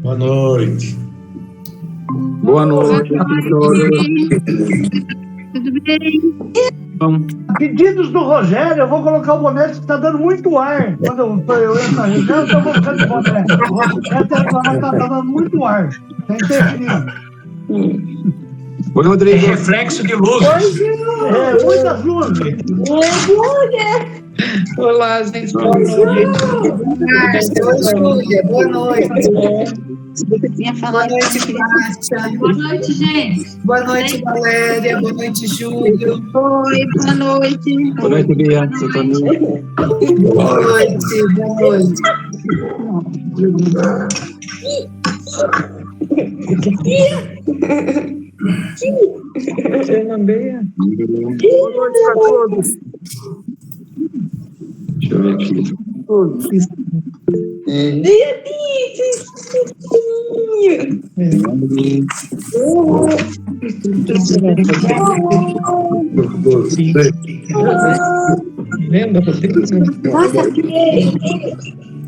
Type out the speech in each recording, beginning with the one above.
Boa noite. Boa noite, professora. Tudo bem? Pedidos do Rogério, eu vou colocar o boné que está dando muito ar. Quando eu entro na reunião, então eu vou ficar de boné. Essa reclamação está dando muito ar. Está interferindo. Oi, Rodrigo. É reflexo de luzes. Muitas luzes. Olá, gente. Boa noite. Oi, Júlia. Boa noite. Boa noite, Márcia. Boa noite, gente. Boa noite, Valéria. Boa noite, Júlio. Oi, boa noite. Boa noite, Bia. Você tá bem? Boa noite. Boa noite. Boa noite a todos. Deixa eu ver aqui.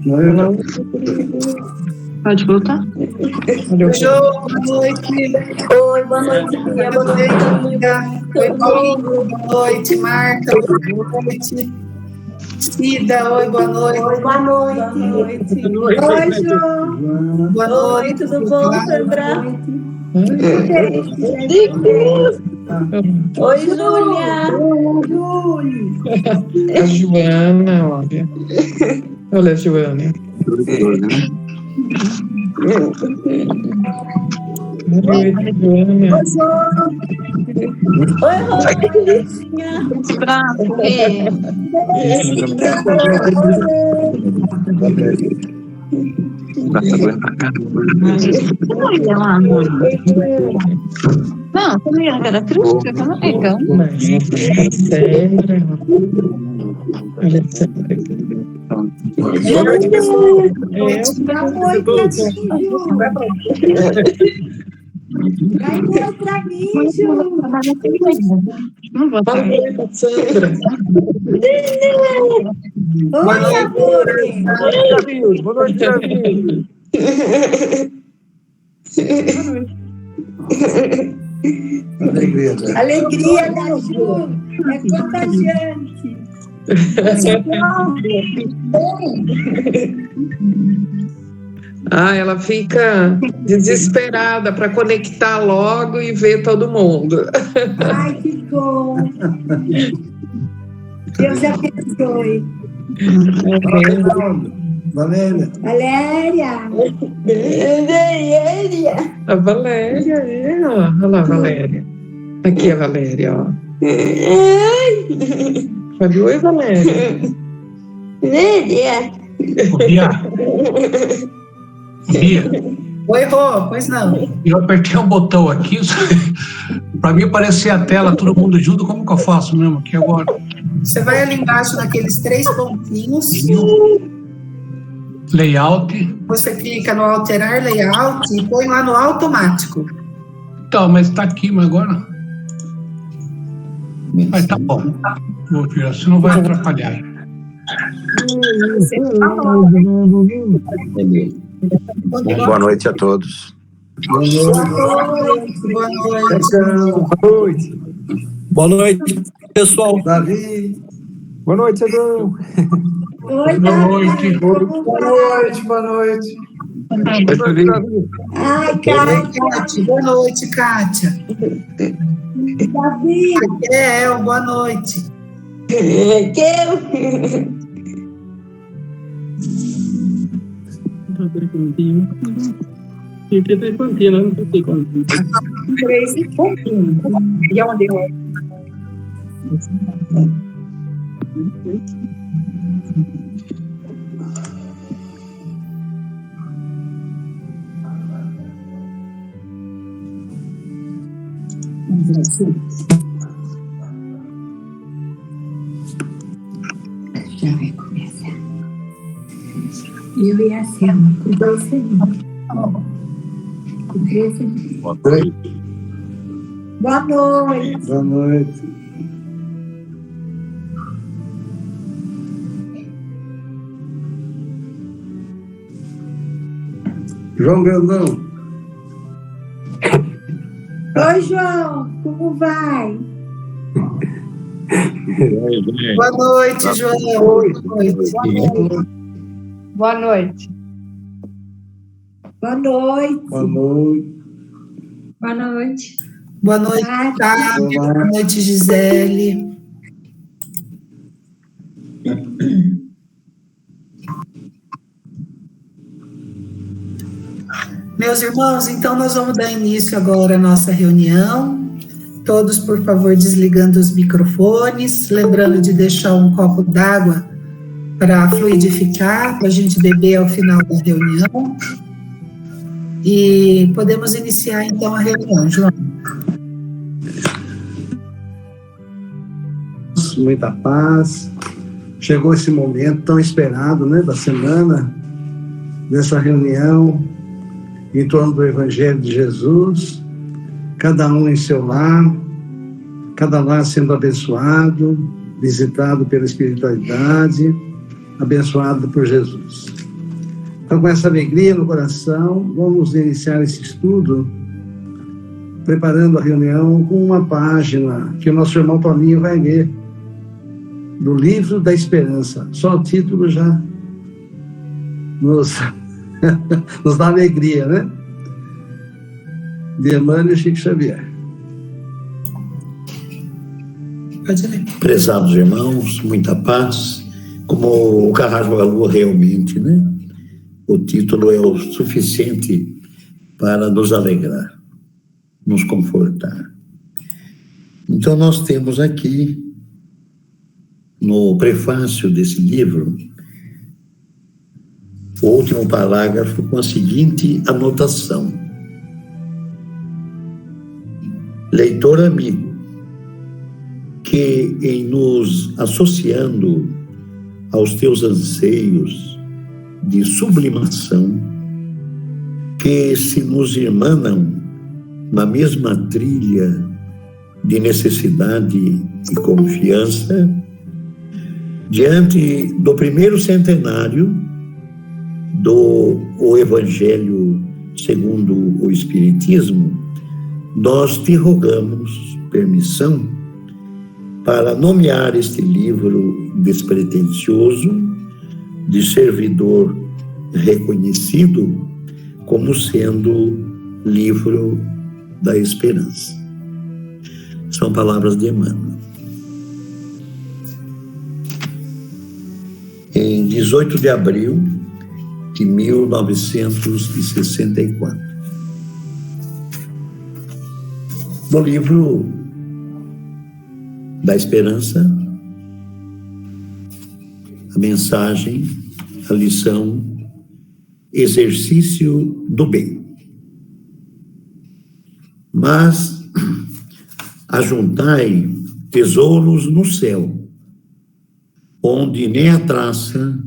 Lembra? Pode voltar? Boa noite. Oi, boa noite, Bia. Boa noite, amiga. Oi, Paulo. Boa noite, Marta. Boa noite. Cida, oi, boa noite. Oi, boa noite. Oi, Ju. Boa noite. Oi, tudo bom, Sandra? Oi, Júlia. A Joana, olha. Olha a Joana. Oi, Joana. Oi, Rodriguinha. Não, também era crítica, também, então. Boa noite, pessoal. Boa noite, Vai embora pra mim, Ju. Não vou falar. Sandra. Oi, amor. Boa noite, Davi. Alegria. Alegria da Ju. É contagiante. Ah, ela fica desesperada para conectar logo e ver todo mundo. Ai, que bom. Deus abençoe. Valéria. Valéria. A Valéria, olha lá a Valéria. Aqui a Valéria, ó. Falei, oi, Valéria. Bia. Bia. Oi, Rô, pois não. Eu apertei um botão aqui, para mim aparecer a tela, todo mundo junto, como que eu faço mesmo aqui agora? Você vai ali embaixo naqueles 3 pontinhos. Layout. Você clica no alterar layout e põe lá no automático. Então, mas tá aqui, mas agora... Mas tá bom. Vou tirar, senão vai atrapalhar. Boa noite a todos. Boa noite. Boa noite, pessoal. Davi. Boa noite, Adão. Oi, Boa noite. Boa noite. Ai, Kátia. Boa noite, Kátia. Davi. Boa noite. E onde eu? Já vai começar. Eu e a Selma, com 2 segundos. Com 3 segundos. Boa noite. Boa noite. Boa noite. João Grandão. Oi, João, como vai? Boa noite, João. Boa noite. Boa noite. Boa noite. Boa noite. Boa noite. Boa noite, Tati. Boa noite, Gisele. Meus irmãos, então nós vamos dar início agora à nossa reunião. Todos, por favor, desligando os microfones, lembrando de deixar um copo d'água para fluidificar, para a gente beber ao final da reunião. E podemos iniciar então a reunião, João. Muita paz. Chegou esse momento tão esperado, né, da semana, dessa reunião em torno do Evangelho de Jesus, cada um em seu lar, cada lar sendo abençoado, visitado pela espiritualidade, abençoado por Jesus. Então, com essa alegria no coração, vamos iniciar esse estudo, preparando a reunião com uma página que o nosso irmão Toninho vai ler, do Livro da Esperança. Só o título já nos dá alegria, né? De Emmanuel e Chico Xavier. Pode ler. Prezados irmãos, muita paz. Como o Carrasco falou realmente, né? O título é o suficiente para nos alegrar, nos confortar. Então nós temos aqui, no prefácio desse livro, o último parágrafo com a seguinte anotação: leitor amigo, que em nos associando aos teus anseios de sublimação, que se nos irmanam na mesma trilha de necessidade e confiança, diante do primeiro centenário do Evangelho segundo o Espiritismo, nós te rogamos permissão para nomear este livro despretensioso, de servidor reconhecido, como sendo livro da esperança. São palavras de Emmanuel. Em 18 de abril de 1964. No livro da Esperança, a mensagem, a lição, exercício do bem. Mas ajuntai tesouros no céu, onde nem a traça,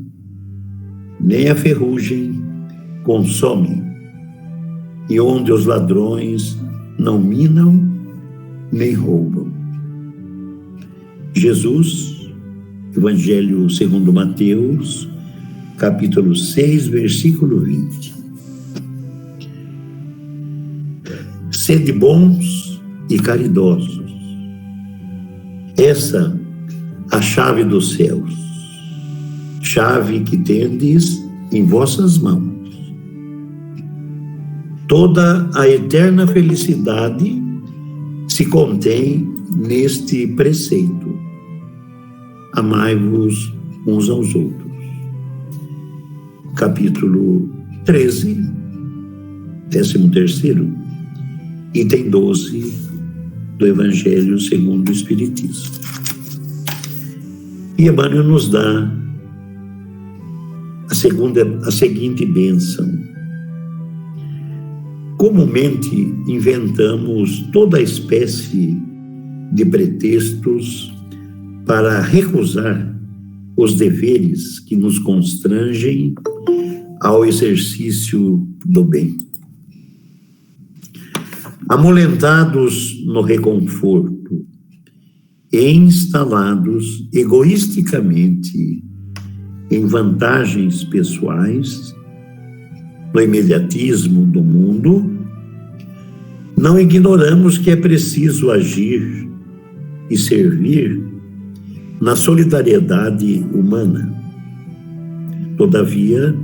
nem a ferrugem consomem, e onde os ladrões não minam nem roubam. Jesus, Evangelho segundo Mateus, capítulo 6, versículo 20. Sede bons e caridosos. Essa a chave dos céus, chave que tendes em vossas mãos. Toda a eterna felicidade se contém neste preceito: amai-vos uns aos outros. Capítulo 13, 13º, item 12 do Evangelho segundo o Espiritismo. E Emmanuel nos dá a seguinte bênção: comumente inventamos toda espécie de pretextos para recusar os deveres que nos constrangem ao exercício do bem. Amolentados no reconforto e instalados egoisticamente em vantagens pessoais, no imediatismo do mundo, não ignoramos que é preciso agir e servir na solidariedade humana. Todavia,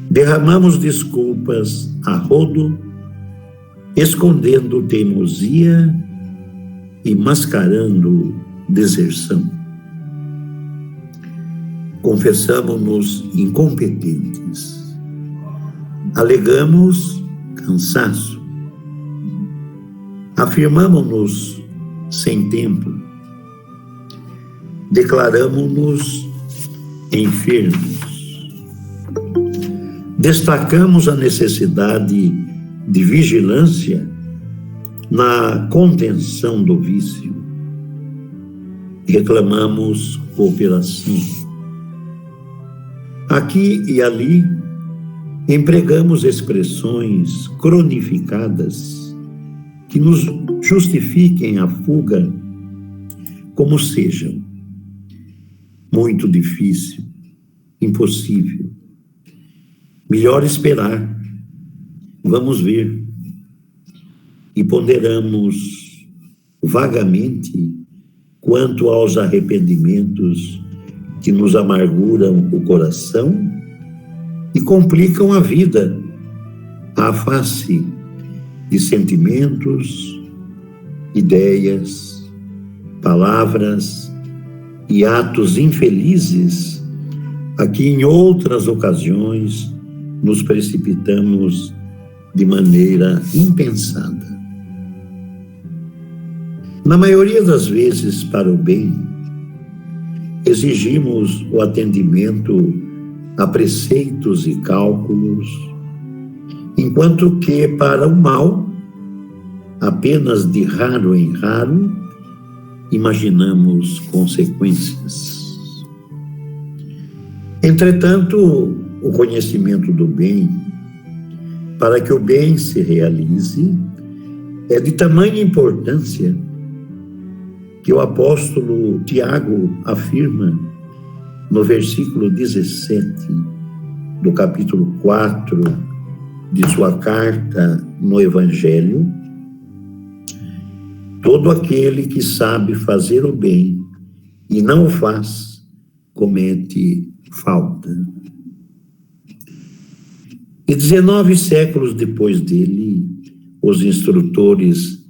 derramamos desculpas a rodo, escondendo teimosia e mascarando deserção. Confessamos-nos incompetentes, alegamos cansaço, afirmamos-nos sem tempo, declaramos-nos enfermos, destacamos a necessidade de vigilância na contenção do vício, reclamamos cooperação. Aqui e ali, empregamos expressões cronificadas que nos justifiquem a fuga, como sejam: muito difícil, impossível, melhor esperar, vamos ver. E ponderamos vagamente quanto aos arrependimentos que nos amarguram o coração e complicam a vida à face de sentimentos, ideias, palavras e atos infelizes a que em outras ocasiões nos precipitamos de maneira impensada. Na maioria das vezes, para o bem, exigimos o atendimento a preceitos e cálculos, enquanto que, para o mal, apenas de raro em raro, imaginamos consequências. Entretanto, o conhecimento do bem, para que o bem se realize, é de tamanha importância que o apóstolo Tiago afirma no versículo 17 do capítulo 4 de sua carta no Evangelho: todo aquele que sabe fazer o bem e não o faz, comete falta. E 19 séculos depois dele, os instrutores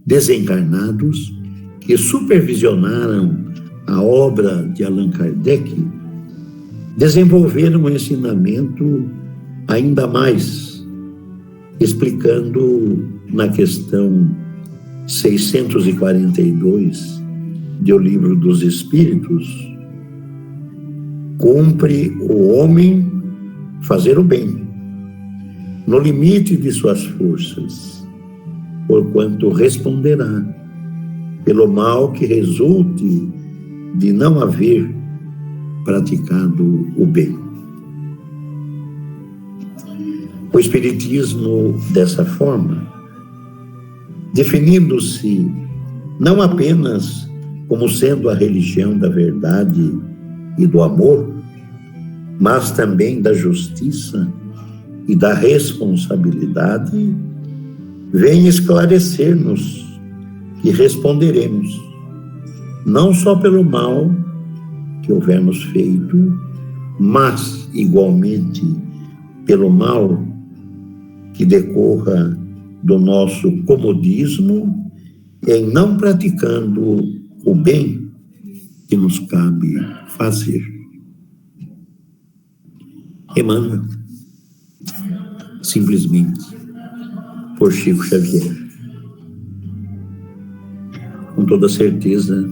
desencarnados que supervisionaram a obra de Allan Kardec desenvolveram um ensinamento ainda mais, explicando na questão 642 do Livro dos Espíritos: cumpre o homem fazer o bem, no limite de suas forças, porquanto responderá pelo mal que resulte de não haver praticado o bem. O Espiritismo, dessa forma, definindo-se não apenas como sendo a religião da verdade e do amor, mas também da justiça e da responsabilidade, vem esclarecer-nos que responderemos, não só pelo mal que houvermos feito, mas, igualmente, pelo mal que decorra do nosso comodismo em não praticando o bem que nos cabe fazer. Emmanuel, simplesmente, por Chico Xavier. Com toda certeza,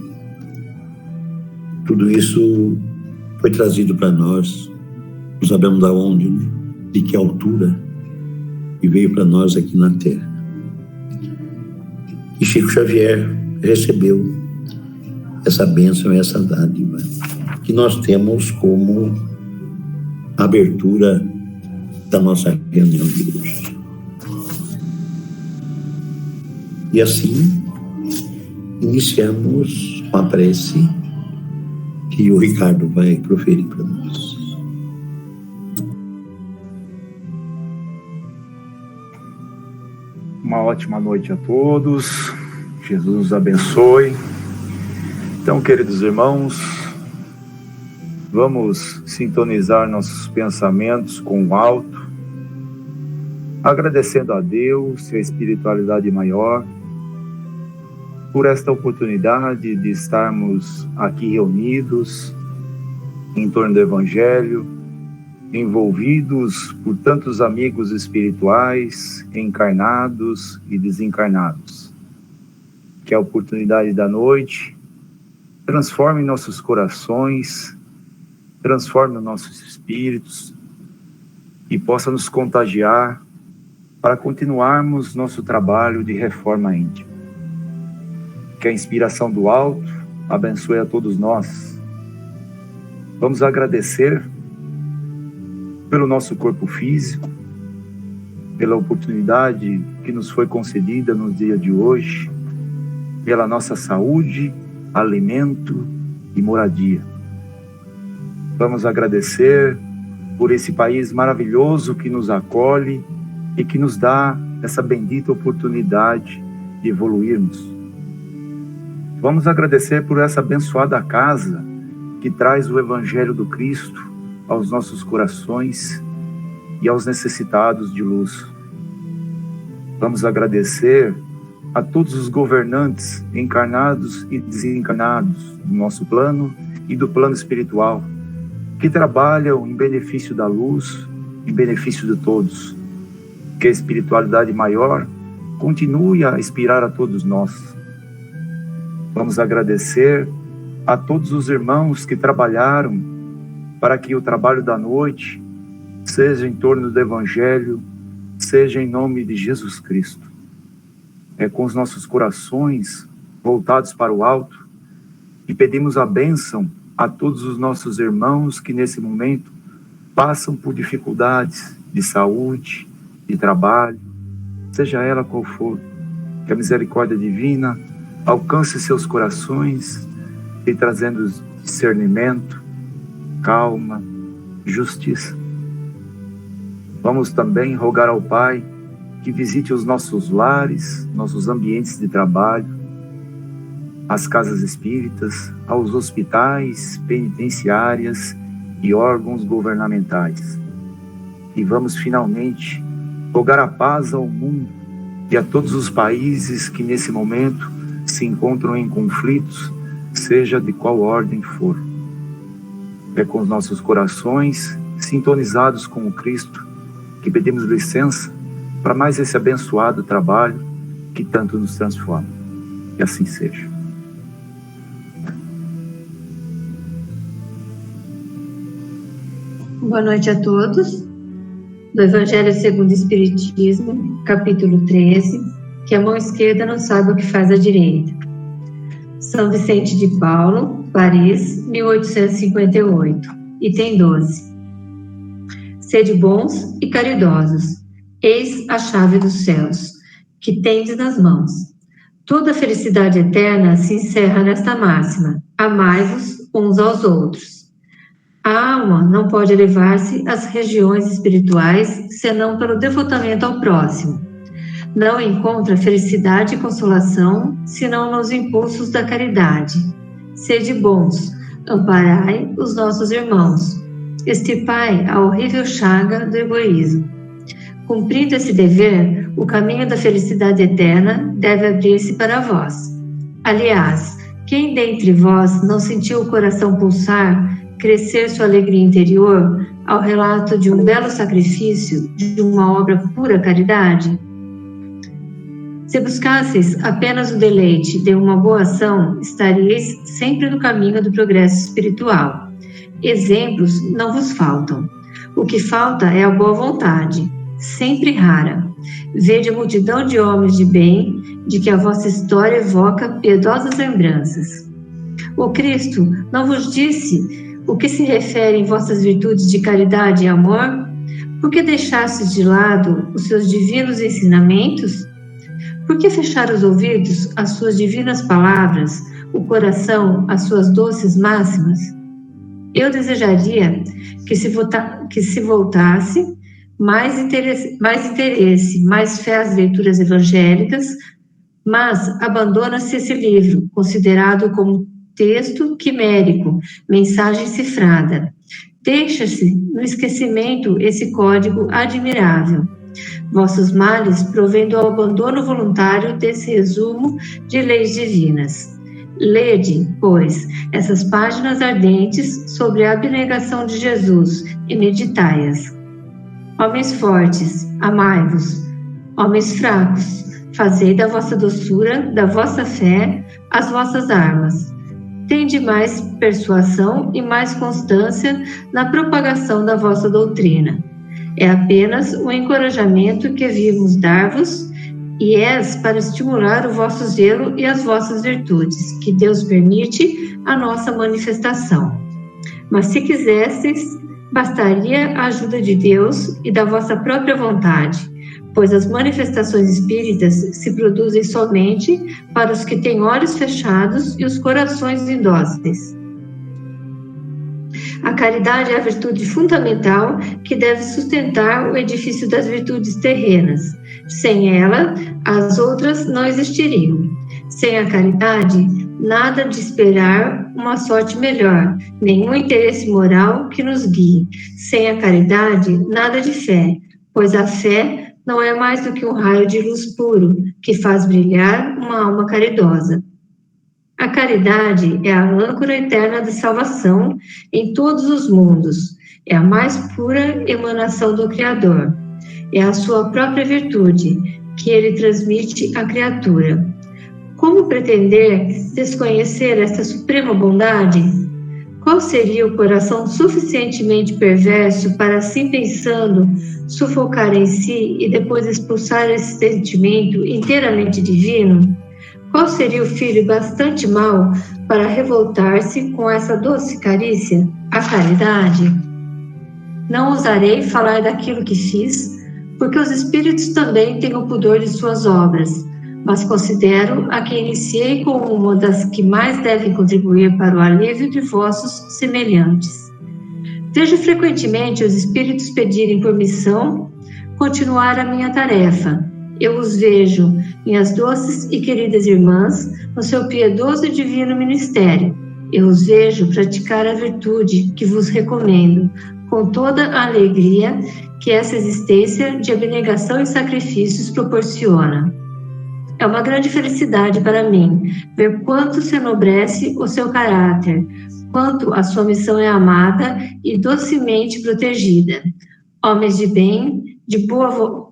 tudo isso foi trazido para nós, não sabemos de onde, né? De que altura, e veio para nós aqui na Terra. E Chico Xavier recebeu essa bênção, essa dádiva, que nós temos como abertura da nossa reunião de hoje. E assim, iniciamos com a prece que o Ricardo vai proferir para nós. Uma ótima noite a todos. Jesus os abençoe. Então, queridos irmãos, vamos sintonizar nossos pensamentos com o alto, agradecendo a Deus e a espiritualidade maior por esta oportunidade de estarmos aqui reunidos em torno do Evangelho, envolvidos por tantos amigos espirituais, encarnados e desencarnados. Que a oportunidade da noite transforme nossos corações, transforme nossos espíritos e possa nos contagiar para continuarmos nosso trabalho de reforma íntima. Que a inspiração do alto abençoe a todos nós. Vamos agradecer pelo nosso corpo físico, pela oportunidade que nos foi concedida no dia de hoje, pela nossa saúde, alimento e moradia. Vamos agradecer por esse país maravilhoso que nos acolhe e que nos dá essa bendita oportunidade de evoluirmos. Vamos agradecer por essa abençoada casa que traz o Evangelho do Cristo aos nossos corações e aos necessitados de luz. Vamos agradecer a todos os governantes encarnados e desencarnados do nosso plano e do plano espiritual, que trabalham em benefício da luz, em benefício de todos. Que a espiritualidade maior continue a inspirar a todos nós. Vamos agradecer a todos os irmãos que trabalharam para que o trabalho da noite seja em torno do Evangelho, seja em nome de Jesus Cristo. É com os nossos corações voltados para o alto e pedimos a bênção a todos os nossos irmãos que nesse momento passam por dificuldades de saúde, de trabalho, seja ela qual for. Que a misericórdia divina alcance seus corações e trazendo discernimento, calma, justiça. Vamos também rogar ao Pai que visite os nossos lares, nossos ambientes de trabalho, as casas espíritas, aos hospitais, penitenciárias e órgãos governamentais. E vamos finalmente rogar a paz ao mundo e a todos os países que nesse momento se encontram em conflitos, seja de qual ordem for. É com os nossos corações sintonizados com o Cristo que pedimos licença para mais esse abençoado trabalho que tanto nos transforma. Que assim seja. Boa noite a todos. Do Evangelho segundo o Espiritismo, capítulo 13, que a mão esquerda não sabe o que faz a direita. São Vicente de Paulo, Paris, 1858, item 12. Sede bons e caridosos, eis a chave dos céus, que tendes nas mãos. Toda a felicidade eterna se encerra nesta máxima: amai-vos uns aos outros. A alma não pode elevar-se às regiões espirituais senão pelo devotamento ao próximo. Não encontra felicidade e consolação senão nos impulsos da caridade. Sede bons, amparai os nossos irmãos, extirpai a horrível chaga do egoísmo. Cumprindo esse dever, o caminho da felicidade eterna deve abrir-se para vós. Aliás, quem dentre vós não sentiu o coração pulsar, crescer sua alegria interior ao relato de um belo sacrifício, de uma obra pura caridade? Se buscasseis apenas o deleite de uma boa ação, estaríeis sempre no caminho do progresso espiritual. Exemplos não vos faltam. O que falta é a boa vontade, sempre rara. Vede a multidão de homens de bem, de que a vossa história evoca piedosas lembranças. O Cristo não vos disse o que se refere em vossas virtudes de caridade e amor? Por que deixastes de lado os seus divinos ensinamentos? Por que fechar os ouvidos às suas divinas palavras, o coração às suas doces máximas? Eu desejaria que se voltasse mais interesse, mais fé às leituras evangélicas, mas abandona-se esse livro, considerado como texto quimérico, mensagem cifrada. Deixa-se no esquecimento esse código admirável. Vossos males provêm do abandono voluntário desse resumo de leis divinas. Lede, pois, essas páginas ardentes sobre a abnegação de Jesus e meditai-as. Homens fortes, amai-vos. Homens fracos, fazei da vossa doçura, da vossa fé, as vossas armas. Tende mais persuasão e mais constância na propagação da vossa doutrina. É apenas o encorajamento que vimos dar-vos, e és para estimular o vosso zelo e as vossas virtudes, que Deus permite a nossa manifestação. Mas se quisesseis, bastaria a ajuda de Deus e da vossa própria vontade, pois as manifestações espíritas se produzem somente para os que têm olhos fechados e os corações indóceis. A caridade é a virtude fundamental que deve sustentar o edifício das virtudes terrenas. Sem ela, as outras não existiriam. Sem a caridade, nada de esperar uma sorte melhor, nenhum interesse moral que nos guie. Sem a caridade, nada de fé, pois a fé não é mais do que um raio de luz puro que faz brilhar uma alma caridosa. A caridade é a âncora eterna de salvação em todos os mundos. É a mais pura emanação do Criador. É a sua própria virtude que ele transmite à criatura. Como pretender desconhecer esta suprema bondade? Qual seria o coração suficientemente perverso para, assim pensando, sufocar em si e depois expulsar esse sentimento inteiramente divino? Qual seria o filho bastante mau para revoltar-se com essa doce carícia, a caridade? Não ousarei falar daquilo que fiz, porque os espíritos também têm o pudor de suas obras, mas considero a que iniciei como uma das que mais devem contribuir para o alívio de vossos semelhantes. Vejo frequentemente os espíritos pedirem permissão continuar a minha tarefa. Eu os vejo, minhas doces e queridas irmãs, no seu piedoso e divino ministério. Eu os vejo praticar a virtude que vos recomendo, com toda a alegria que essa existência de abnegação e sacrifícios proporciona. É uma grande felicidade para mim ver quanto se enobrece o seu caráter, quanto a sua missão é amada e docemente protegida. Homens de bem, de boa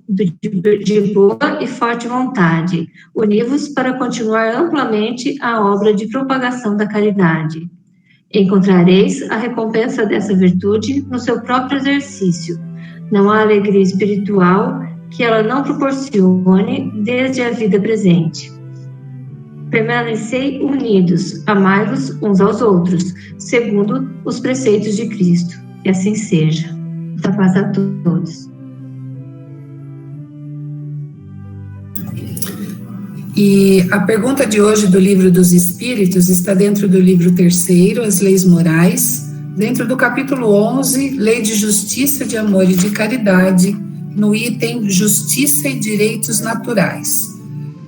e forte vontade, univos para continuar amplamente a obra de propagação da caridade. Encontrareis a recompensa dessa virtude no seu próprio exercício. Não há alegria espiritual que ela não proporcione desde a vida presente. Permanecei unidos, amai-vos uns aos outros, segundo os preceitos de Cristo. E assim seja. Muita paz a todos. E a pergunta de hoje do Livro dos Espíritos está dentro do livro 3º, As Leis Morais, dentro do capítulo 11, Lei de Justiça, de Amor e de Caridade, no item Justiça e Direitos Naturais.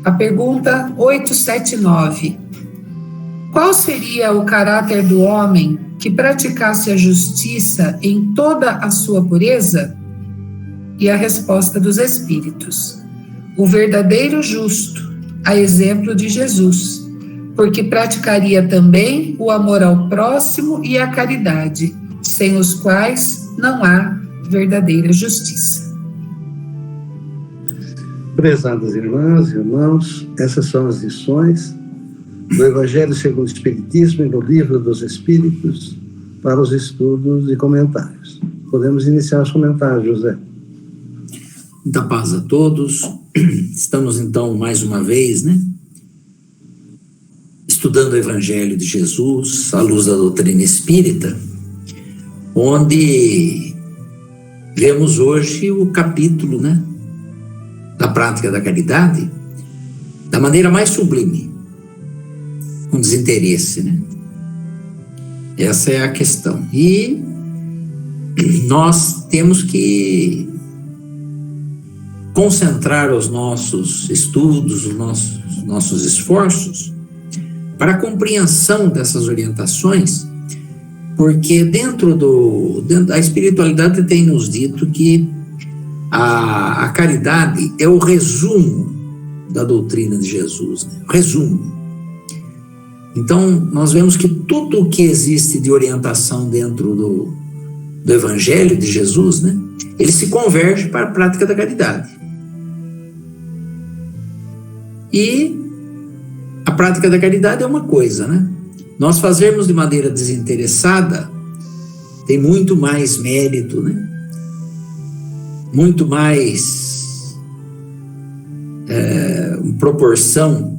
A pergunta 879. Qual seria o caráter do homem que praticasse a justiça em toda a sua pureza? E a resposta dos Espíritos. O verdadeiro justo, a exemplo de Jesus, porque praticaria também o amor ao próximo e a caridade, sem os quais não há verdadeira justiça. Prezadas irmãs e irmãos, essas são as lições do Evangelho segundo o Espiritismo e do Livro dos Espíritos para os estudos e comentários. Podemos iniciar os comentários, José. Muita paz a todos. Estamos então mais uma vez, estudando o Evangelho de Jesus à luz da doutrina espírita, onde vemos hoje o capítulo, da prática da caridade, da maneira mais sublime, com desinteresse, Essa é a questão. E nós temos que concentrar os nossos estudos, os nossos esforços para a compreensão dessas orientações, porque dentro da espiritualidade tem nos dito que a caridade é o resumo da doutrina de Jesus, né? O resumo. Então, nós vemos que tudo o que existe de orientação dentro do Evangelho de Jesus, né, ele se converge para a prática da caridade. E a prática da caridade é uma coisa, né? Nós fazermos de maneira desinteressada tem muito mais mérito, né? Muito mais proporção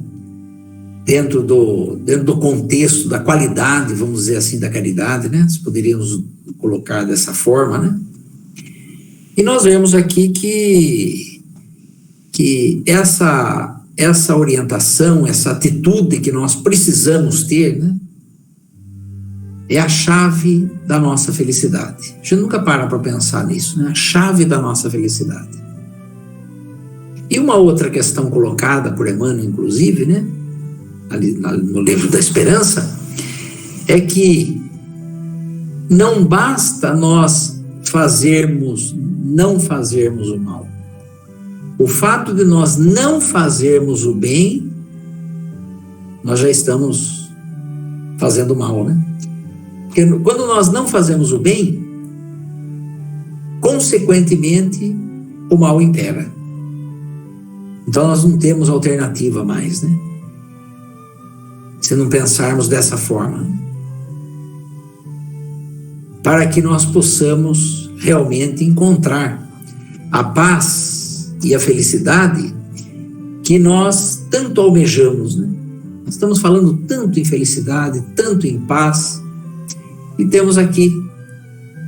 dentro do contexto da qualidade, vamos dizer assim, da caridade, né? Nós poderíamos colocar dessa forma, né? E nós vemos aqui que essa orientação, essa atitude que nós precisamos ter, né, é a chave da nossa felicidade. A gente nunca para pensar nisso, né? A chave da nossa felicidade. E uma outra questão colocada por Emmanuel, inclusive, né, ali no livro da Esperança, é que não basta nós não fazermos o mal. O fato de nós não fazermos o bem, nós já estamos fazendo mal, né? Porque quando nós não fazemos o bem, consequentemente, o mal impera. Então nós não temos alternativa mais, né? Se não pensarmos dessa forma. Para que nós possamos realmente encontrar a paz e a felicidade que nós tanto almejamos, né? Nós estamos falando tanto em felicidade, tanto em paz, e temos aqui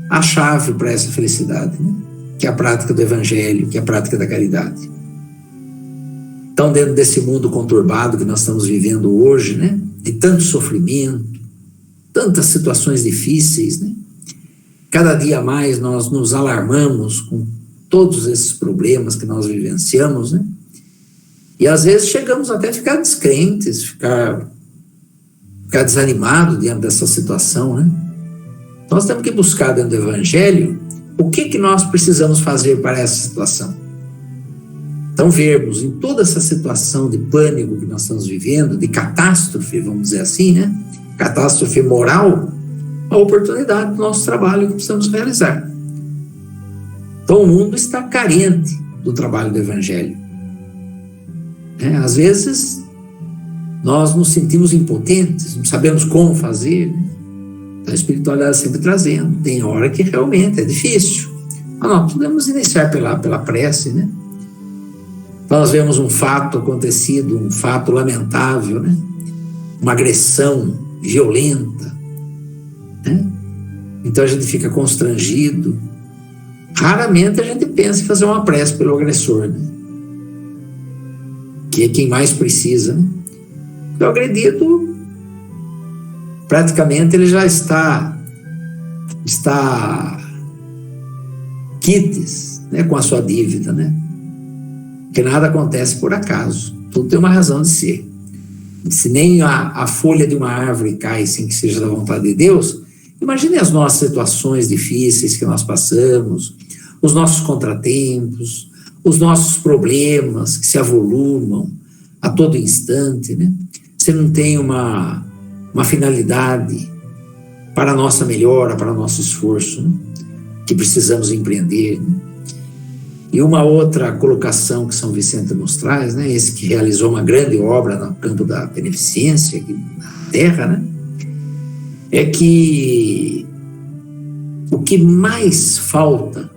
a chave para essa felicidade, né? Que é a prática do Evangelho, que é a prática da caridade. Então, dentro desse mundo conturbado que nós estamos vivendo hoje, né? De tanto sofrimento, tantas situações difíceis, né? Cada dia mais nós nos alarmamos com todos esses problemas que nós vivenciamos, né? E às vezes chegamos até a ficar descrentes, ficar desanimados diante dessa situação, né? Nós temos que buscar dentro do Evangelho o que nós precisamos fazer para essa situação. Então, vermos em toda essa situação de pânico que nós estamos vivendo, de catástrofe, vamos dizer assim, né? Catástrofe moral, a oportunidade do nosso trabalho que precisamos realizar. Então, o mundo está carente do trabalho do Evangelho. Às vezes, nós nos sentimos impotentes, não sabemos como fazer, né? Então, a espiritualidade sempre trazendo. Tem hora que realmente é difícil. Mas nós podemos iniciar pela prece, né? Nós vemos um fato acontecido, um fato lamentável, né? Uma agressão violenta, né? Então a gente fica constrangido. Raramente a gente pensa em fazer uma prece pelo agressor, né? Que é quem mais precisa, né? O agredido, praticamente ele já está quites, né, com a sua dívida, né? Porque nada acontece por acaso, tudo tem uma razão de ser. Se nem a folha de uma árvore cai sem que seja da vontade de Deus, imagine as nossas situações difíceis que nós passamos, os nossos contratempos, os nossos problemas que se avolumam a todo instante, né? Você não tem uma finalidade para a nossa melhora, para o nosso esforço, né? Que precisamos empreender, né? E uma outra colocação que São Vicente nos traz, né, esse que realizou uma grande obra no campo da beneficência aqui na Terra, né, é que o que mais falta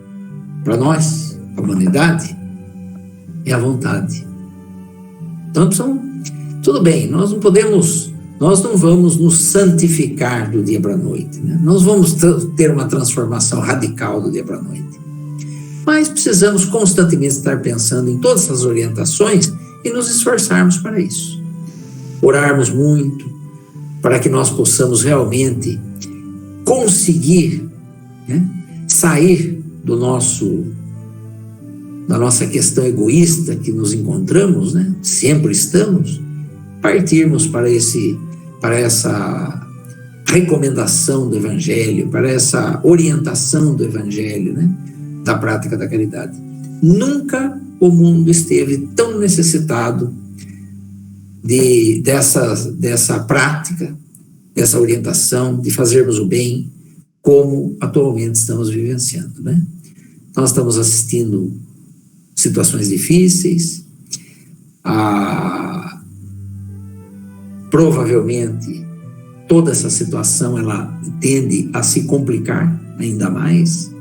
para nós, a humanidade, é a vontade. Então, tudo bem, nós não vamos nos santificar do dia para a noite, né? Nós vamos ter uma transformação radical do dia para a noite. Mas precisamos constantemente estar pensando em todas essas orientações e nos esforçarmos para isso. Orarmos muito para que nós possamos realmente conseguir, né, sair do nosso da nossa questão egoísta que nos encontramos, né? Sempre estamos, partirmos para essa recomendação do Evangelho, para essa orientação do Evangelho, né? Da prática da caridade. Nunca o mundo esteve tão necessitado dessa prática, dessa orientação, de fazermos o bem, como atualmente estamos vivenciando, né? Nós estamos assistindo situações difíceis, provavelmente toda essa situação ela tende a se complicar ainda mais,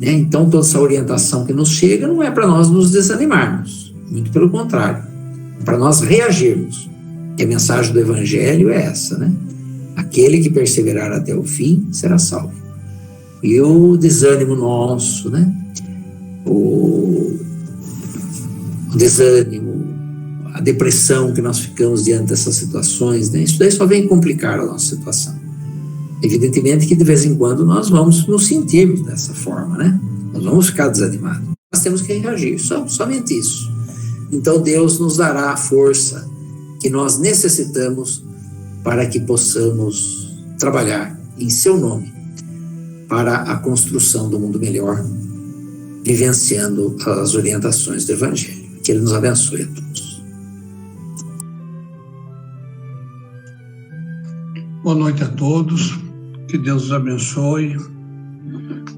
né? Então toda essa orientação que nos chega não é para nós nos desanimarmos, muito pelo contrário, é para nós reagirmos, que a mensagem do Evangelho é essa, né? Aquele que perseverar até o fim será salvo. E o desânimo nosso, né? O desânimo, a depressão que nós ficamos diante dessas situações, né? Isso daí só vem complicar a nossa situação. Evidentemente que de vez em quando nós vamos nos sentir dessa forma, né? Nós vamos ficar desanimados. Nós temos que reagir, somente isso. Então Deus nos dará a força que nós necessitamos para que possamos trabalhar em seu nome para a construção do mundo melhor, vivenciando as orientações do Evangelho. Que Ele nos abençoe a todos. Boa noite a todos, que Deus os abençoe.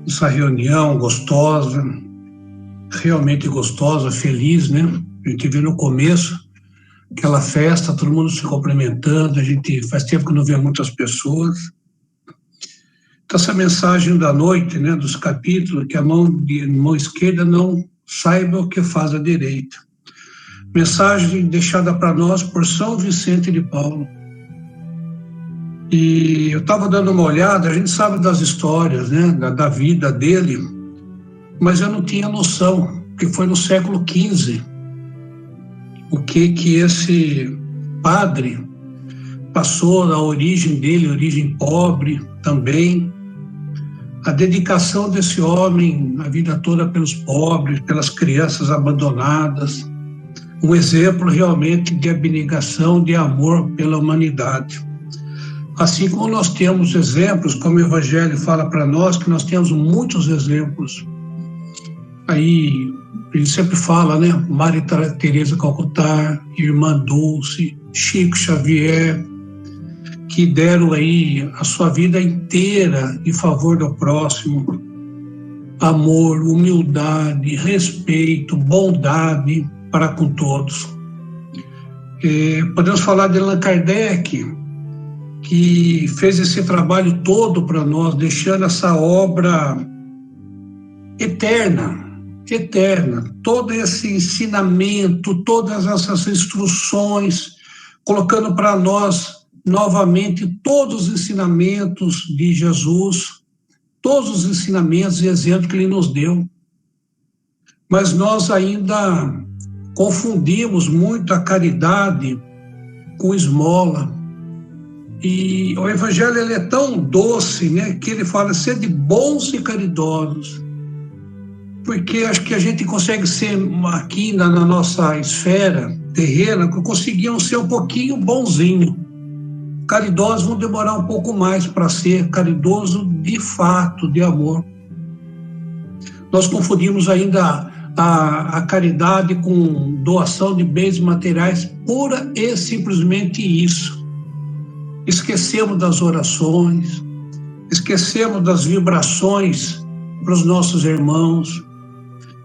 Essa reunião gostosa, realmente gostosa, feliz, né? A gente viu no começo aquela festa, todo mundo se cumprimentando, a gente faz tempo que não vê muitas pessoas. Então, essa mensagem da noite, né, dos capítulos, que a mão esquerda não saiba o que faz a direita. Mensagem deixada para nós por São Vicente de Paulo. E eu estava dando uma olhada, a gente sabe das histórias, né, da vida dele, mas eu não tinha noção, que foi no século XV, o que esse padre passou, a origem dele, origem pobre também, a dedicação desse homem a vida toda pelos pobres, pelas crianças abandonadas, um exemplo realmente de abnegação, de amor pela humanidade. Assim como nós temos exemplos, como o Evangelho fala para nós, que nós temos muitos exemplos. Aí, ele sempre fala, né? Maria Teresa Calcutá, Irmã Dulce, Chico Xavier, que deram aí a sua vida inteira em favor do próximo. Amor, humildade, respeito, bondade para com todos. Podemos falar de Allan Kardec, que fez esse trabalho todo para nós, deixando essa obra eterna, todo esse ensinamento, todas essas instruções, colocando para nós novamente todos os ensinamentos de Jesus, todos os ensinamentos e exemplos que Ele nos deu. Mas nós ainda confundimos muito a caridade com esmola. E o Evangelho ele é tão doce, né, que ele fala, sede bons e caridosos. Porque acho que a gente consegue ser aqui na nossa esfera terrena, conseguimos ser um pouquinho bonzinho. Caridosos vão demorar um pouco mais para ser caridoso de fato, de amor. Nós confundimos ainda a caridade com doação de bens materiais, pura e simplesmente isso. Esquecemos das orações, esquecemos das vibrações para os nossos irmãos.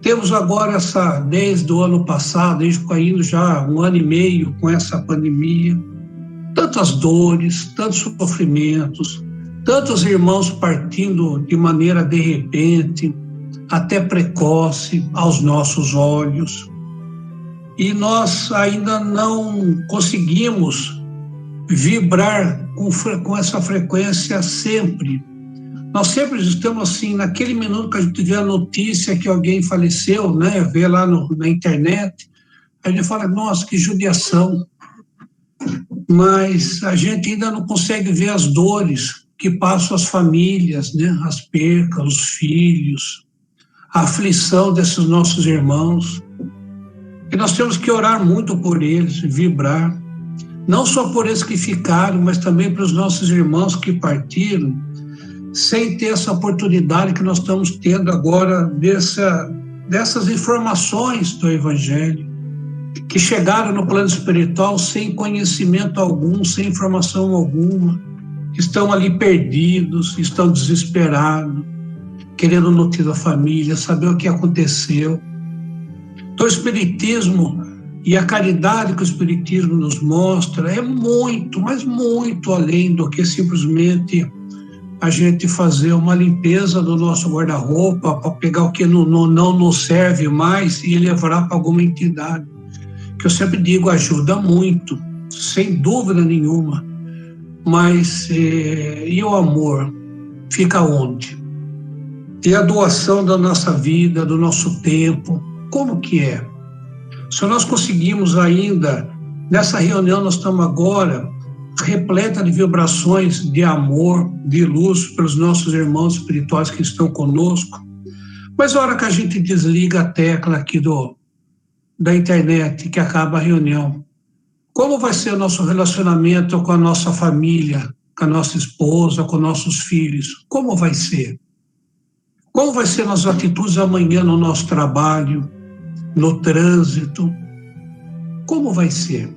Temos agora desde o ano passado, desde indo já 1 ano e meio com essa pandemia, tantas dores, tantos sofrimentos, tantos irmãos partindo de maneira de repente, até precoce aos nossos olhos. E nós ainda não conseguimos vibrar com essa frequência sempre. Nós sempre estamos assim, naquele minuto que a gente vê a notícia que alguém faleceu, né, vê lá na internet, a gente fala, nossa, que judiação. Mas a gente ainda não consegue ver as dores que passam as famílias, né, as percas, os filhos, a aflição desses nossos irmãos. E nós temos que orar muito por eles, vibrar, não só por eles que ficaram, mas também para os nossos irmãos que partiram, sem ter essa oportunidade que nós estamos tendo agora dessas informações do Evangelho, que chegaram no plano espiritual sem conhecimento algum, sem informação alguma, estão ali perdidos, estão desesperados, querendo notícia da família, saber o que aconteceu. Então, o Espiritismo e a caridade que o Espiritismo nos mostra é muito, mas muito além do que simplesmente a gente fazer uma limpeza do nosso guarda-roupa para pegar o que não nos serve mais e levar para alguma entidade. Que eu sempre digo, ajuda muito, sem dúvida nenhuma. Mas e o amor fica onde? E a doação da nossa vida, do nosso tempo, como que é? Se nós conseguimos ainda, nessa reunião nós estamos agora, repleta de vibrações de amor, de luz pelos nossos irmãos espirituais que estão conosco, mas a hora que a gente desliga a tecla aqui da internet, que acaba a reunião, como vai ser o nosso relacionamento com a nossa família, com a nossa esposa, com nossos filhos? Como vai ser? Como vai ser nossas atitudes amanhã no nosso trabalho, no trânsito? Como vai ser?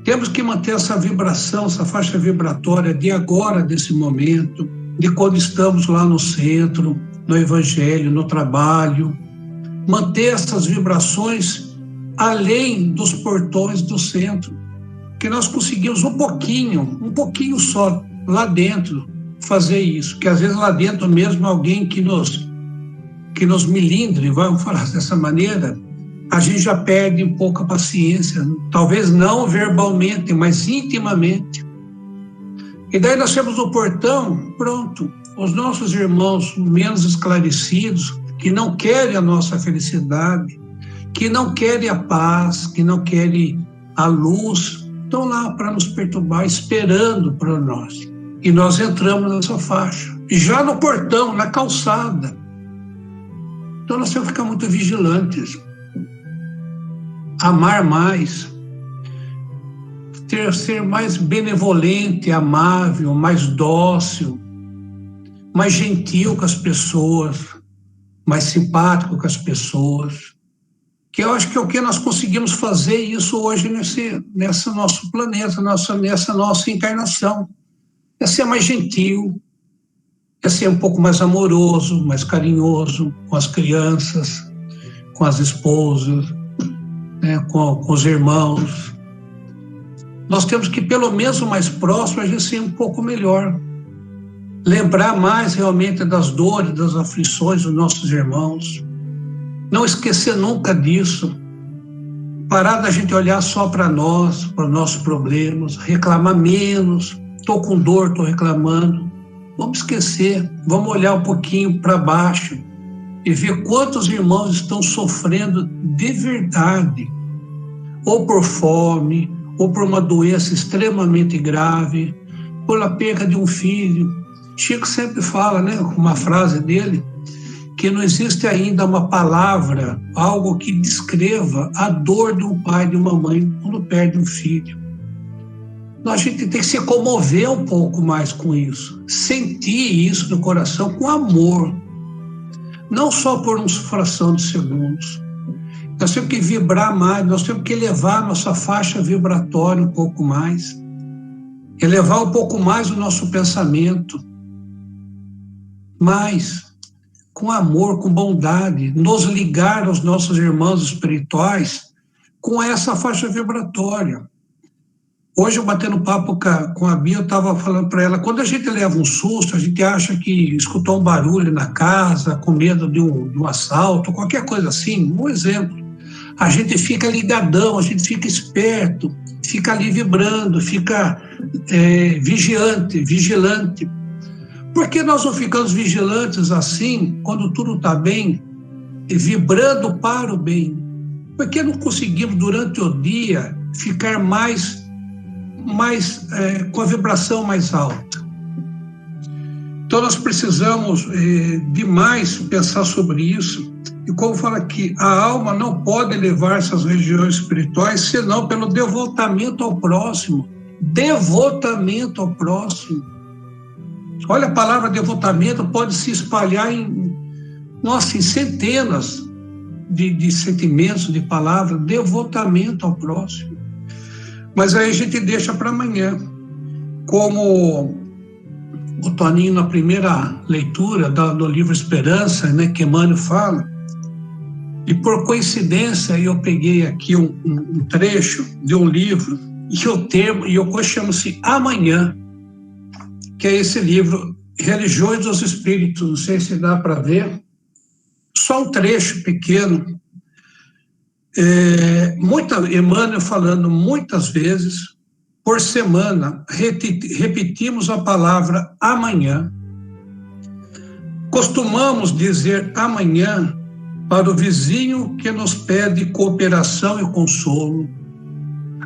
Temos que manter essa vibração, essa faixa vibratória de agora, desse momento, de quando estamos lá no centro, no Evangelho, no trabalho. Manter essas vibrações além dos portões do centro, que nós conseguimos um pouquinho só, lá dentro, fazer isso, que às vezes lá dentro mesmo alguém que nos milindre, vamos falar dessa maneira, a gente já perde um pouco a paciência, talvez não verbalmente, mas intimamente. E daí nós temos o portão, pronto, os nossos irmãos menos esclarecidos, que não querem a nossa felicidade, que não querem a paz, que não querem a luz, estão lá para nos perturbar, esperando por nós. E nós entramos nessa faixa, já no portão, na calçada. Então nós temos que ficar muito vigilantes, amar mais, ser mais benevolente, amável, mais dócil, mais gentil com as pessoas, mais simpático com as pessoas, que eu acho que é o que nós conseguimos fazer isso hoje nesse nosso planeta, nessa nossa encarnação. É ser mais gentil, é ser um pouco mais amoroso, mais carinhoso com as crianças, com as esposas, né, com os irmãos. Nós temos que, pelo menos o mais próximo, a gente ser um pouco melhor. Lembrar mais realmente das dores, das aflições dos nossos irmãos. Não esquecer nunca disso. Parar da gente olhar só para nós, para os nossos problemas, reclamar menos. Estou com dor, estou reclamando. Vamos esquecer, vamos olhar um pouquinho para baixo e ver quantos irmãos estão sofrendo de verdade, ou por fome, ou por uma doença extremamente grave, pela perda de um filho. Chico sempre fala, né, uma frase dele, que não existe ainda uma palavra, algo que descreva a dor de um pai e de uma mãe quando perde um filho. A gente tem que se comover um pouco mais com isso, sentir isso no coração com amor, não só por uma fração de segundos. Nós temos que vibrar mais, nós temos que elevar nossa faixa vibratória um pouco mais, elevar um pouco mais o nosso pensamento, mas com amor, com bondade, nos ligar aos nossos irmãos espirituais com essa faixa vibratória. Hoje, eu batendo papo com a Bia, eu estava falando para ela, quando a gente leva um susto, a gente acha que escutou um barulho na casa, com medo de um assalto, qualquer coisa assim, um exemplo. A gente fica ligadão, a gente fica esperto, fica ali vibrando, fica vigilante. Por que nós não ficamos vigilantes assim, quando tudo está bem, vibrando para o bem? Por que não conseguimos, durante o dia, ficar com a vibração mais alta? Então, Então nós precisamos demais pensar sobre isso. E como fala aqui, a alma não pode elevar-se às regiões espirituais senão pelo devotamento ao próximo. Devotamento ao próximo. Olha, a palavra devotamento pode se espalhar em centenas de sentimentos, de palavras. Devotamento ao próximo. Mas aí a gente deixa para amanhã. Como o Toninho, na primeira leitura do livro Esperança, né, que Emmanuel fala, e por coincidência eu peguei aqui um trecho de um livro, e o chama-se Amanhã, que é esse livro, Religiões dos Espíritos, não sei se dá para ver, só um trecho pequeno, Emmanuel falando muitas vezes, por semana, repetimos a palavra amanhã. Costumamos dizer amanhã para o vizinho que nos pede cooperação e consolo.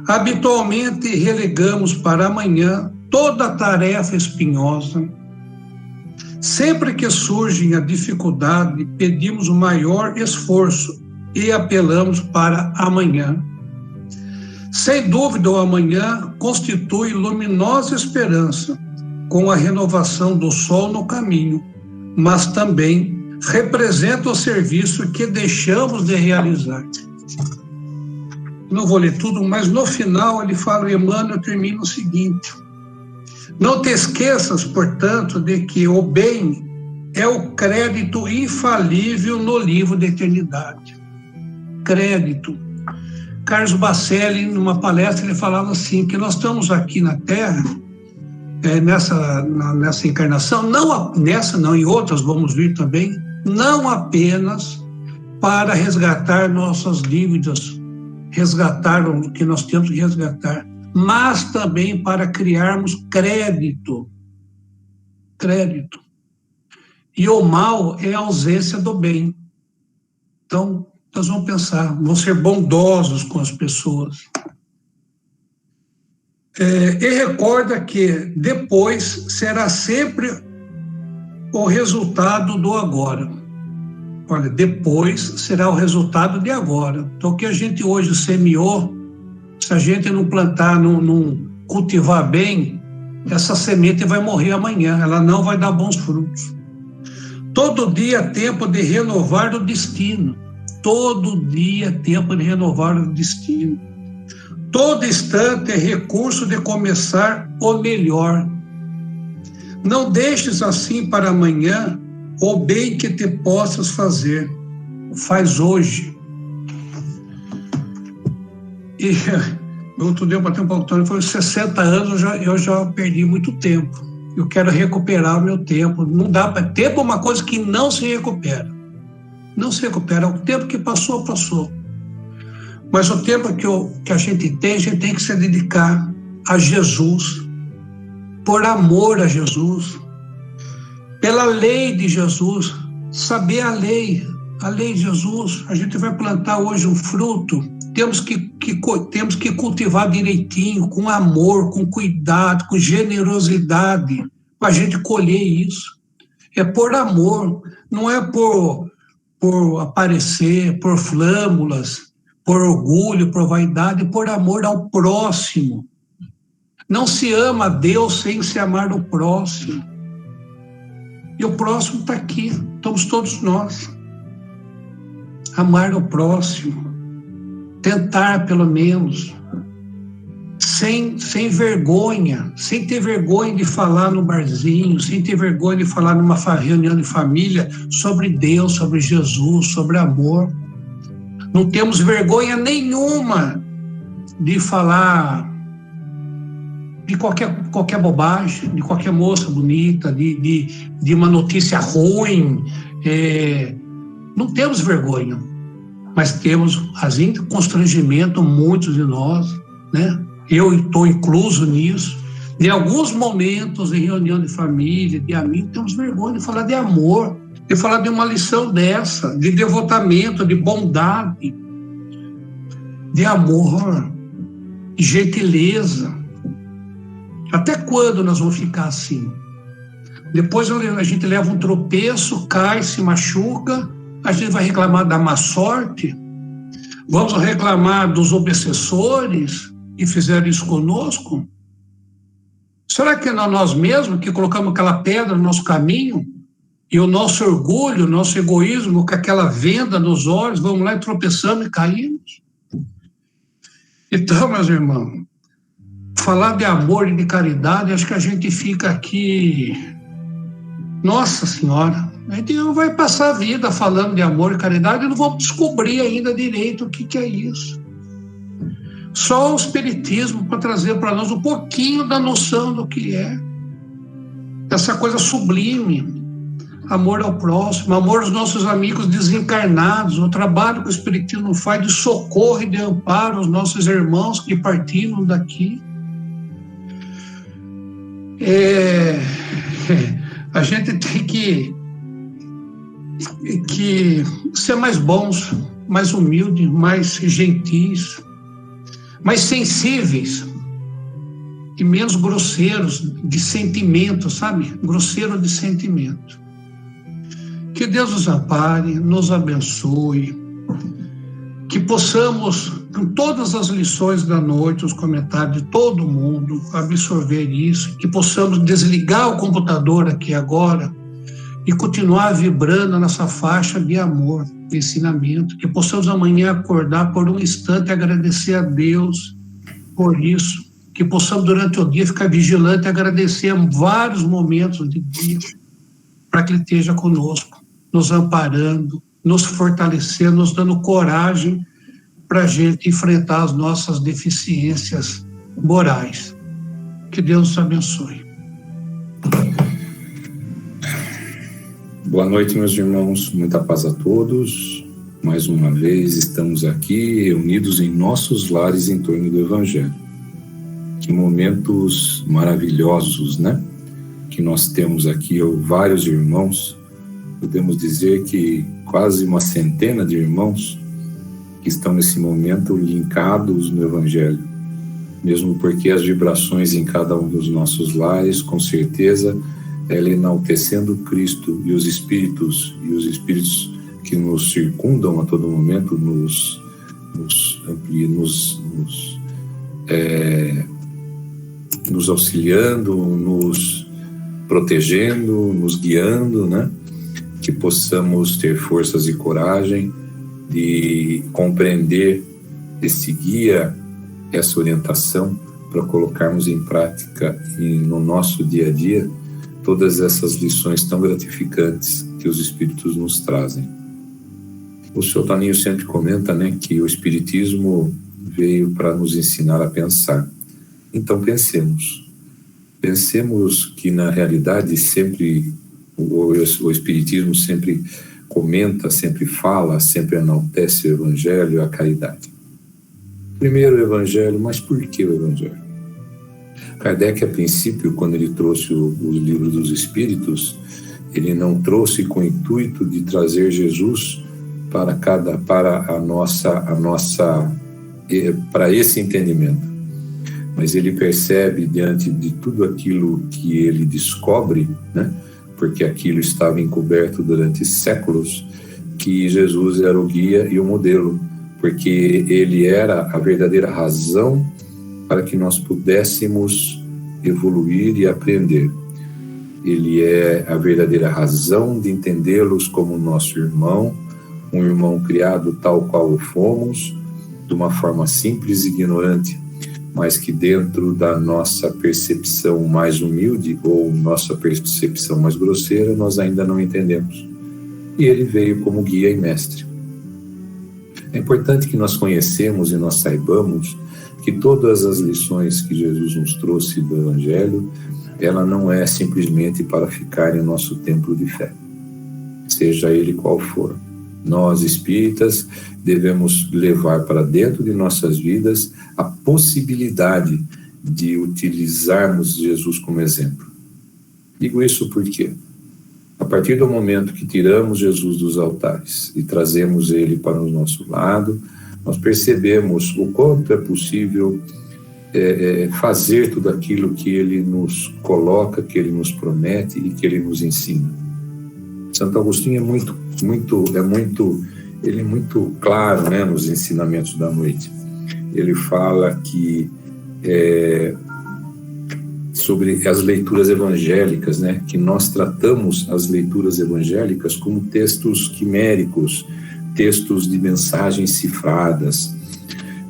Habitualmente relegamos para amanhã toda a tarefa espinhosa. Sempre que surge a dificuldade, pedimos o maior esforço e apelamos para amanhã. Sem dúvida, o amanhã constitui luminosa esperança com a renovação do sol no caminho, mas também representa o serviço que deixamos de realizar. Não vou ler tudo, mas no final ele fala, Emmanuel termina o seguinte: não te esqueças, portanto, de que o bem é o crédito infalível no livro da eternidade. Crédito. Carlos Bacelli, numa palestra, ele falava assim, que nós estamos aqui na Terra, nessa encarnação, não, em outras vamos vir também, não apenas para resgatar nossas dívidas, resgatar o que nós temos que resgatar, mas também para criarmos crédito. Crédito. E o mal é a ausência do bem. Então, nós vamos pensar, vamos ser bondosos com as pessoas. E recorda que depois será sempre o resultado do agora. Olha, depois será o resultado de agora. Então, o que a gente hoje semeou, se a gente não plantar, não cultivar bem, essa semente vai morrer amanhã, ela não vai dar bons frutos. Todo dia é tempo de renovar o destino. Todo dia é tempo de renovar o destino. Todo instante é recurso de começar o melhor. Não deixes assim para amanhã o bem que te possas fazer. Faz hoje. E outro dia eu bati um pouco, foi 60 anos, eu já perdi muito tempo. Eu quero recuperar o meu tempo. Não dá para. Tempo é uma coisa que não se recupera. Não se recupera. O tempo que passou, passou. Mas o tempo que a gente tem que se dedicar a Jesus, por amor a Jesus, pela lei de Jesus, saber a lei de Jesus. A gente vai plantar hoje um fruto, temos que cultivar direitinho, com amor, com cuidado, com generosidade, para a gente colher isso. É por amor, não é por aparecer, por flâmulas, por orgulho, por vaidade, por amor ao próximo. Não se ama a Deus sem se amar o próximo. E o próximo está aqui, estamos todos nós. Amar o próximo, tentar pelo menos, sem vergonha, sem ter vergonha de falar no barzinho, sem ter vergonha de falar numa reunião de família sobre Deus, sobre Jesus, sobre amor. Não temos vergonha nenhuma de falar de qualquer bobagem, de qualquer moça bonita, de uma notícia ruim. Não temos vergonha, mas temos, assim, constrangimento, muitos de nós, né? Eu estou incluso nisso. Em alguns momentos, em reunião de família, de amigos, temos vergonha de falar de amor, de falar de uma lição dessa, de devotamento, de bondade, de amor, de gentileza. Até quando nós vamos ficar assim? Depois a gente leva um tropeço, cai, se machuca, a gente vai reclamar da má sorte, vamos reclamar dos obsessores que fizeram isso conosco? Será que não é nós mesmos que colocamos aquela pedra no nosso caminho e o nosso orgulho, o nosso egoísmo, com aquela venda nos olhos, vamos lá e tropeçamos e caímos? Então, meus irmãos, falar de amor e de caridade, acho que a gente fica aqui, nossa Senhora, a gente não vai passar a vida falando de amor e caridade e não vamos descobrir ainda direito o que é isso. Só o Espiritismo para trazer para nós um pouquinho da noção do que é essa coisa sublime, amor ao próximo, amor aos nossos amigos desencarnados, o trabalho que o Espiritismo faz de socorro e de amparo aos nossos irmãos que partiram daqui. A gente tem que ser mais bons, mais humildes, mais gentis, mais sensíveis e menos grosseiros de sentimento, sabe? Grosseiro de sentimento. Que Deus nos ampare, nos abençoe, que possamos, com todas as lições da noite, os comentários de todo mundo, absorver isso, que possamos desligar o computador aqui agora e continuar vibrando nessa faixa de amor, de ensinamento, que possamos amanhã acordar por um instante e agradecer a Deus por isso, que possamos durante o dia ficar vigilante e agradecer em vários momentos do dia, para que Ele esteja conosco, nos amparando, nos fortalecendo, nos dando coragem para a gente enfrentar as nossas deficiências morais. Que Deus nos abençoe. Boa noite, meus irmãos, muita paz a todos. Mais uma vez estamos aqui reunidos em nossos lares em torno do Evangelho. Que momentos maravilhosos, né? Que nós temos aqui vários irmãos, podemos dizer que quase uma centena de irmãos que estão nesse momento linkados no Evangelho, mesmo porque as vibrações em cada um dos nossos lares, com certeza, ela enaltecendo Cristo e os espíritos que nos circundam a todo momento, nos auxiliando, nos protegendo, nos guiando, né? Que possamos ter forças e coragem de compreender esse guia, essa orientação, para colocarmos em prática no nosso dia a dia todas essas lições tão gratificantes que os Espíritos nos trazem. O Sr. Toninho sempre comenta, né, que o Espiritismo veio para nos ensinar a pensar. Então pensemos que na realidade sempre o Espiritismo sempre comenta, sempre fala, sempre enaltece o Evangelho e a caridade. Primeiro o Evangelho, mas por que o Evangelho? Kardec, a princípio, quando ele trouxe os livros dos Espíritos, ele não trouxe com o intuito de trazer Jesus para esse entendimento. Mas ele percebe, diante de tudo aquilo que ele descobre, né, porque aquilo estava encoberto durante séculos, que Jesus era o guia e o modelo, porque ele era a verdadeira razão para que nós pudéssemos evoluir e aprender. Ele é a verdadeira razão de entendê-los como nosso irmão, um irmão criado tal qual o fomos, de uma forma simples e ignorante, mas que dentro da nossa percepção mais humilde ou nossa percepção mais grosseira, nós ainda não entendemos. E ele veio como guia e mestre. É importante que nós conhecemos e nós saibamos que todas as lições que Jesus nos trouxe do Evangelho, ela não é simplesmente para ficar em nosso templo de fé, seja ele qual for. Nós, espíritas, devemos levar para dentro de nossas vidas a possibilidade de utilizarmos Jesus como exemplo. Digo isso porque, a partir do momento que tiramos Jesus dos altares e trazemos ele para o nosso lado, nós percebemos o quanto é possível fazer tudo aquilo que Ele nos coloca, que Ele nos promete e que Ele nos ensina. Santo Agostinho ele é muito claro, né, nos ensinamentos da noite. Ele fala que sobre as leituras evangélicas, né, que nós tratamos as leituras evangélicas como textos quiméricos, textos de mensagens cifradas.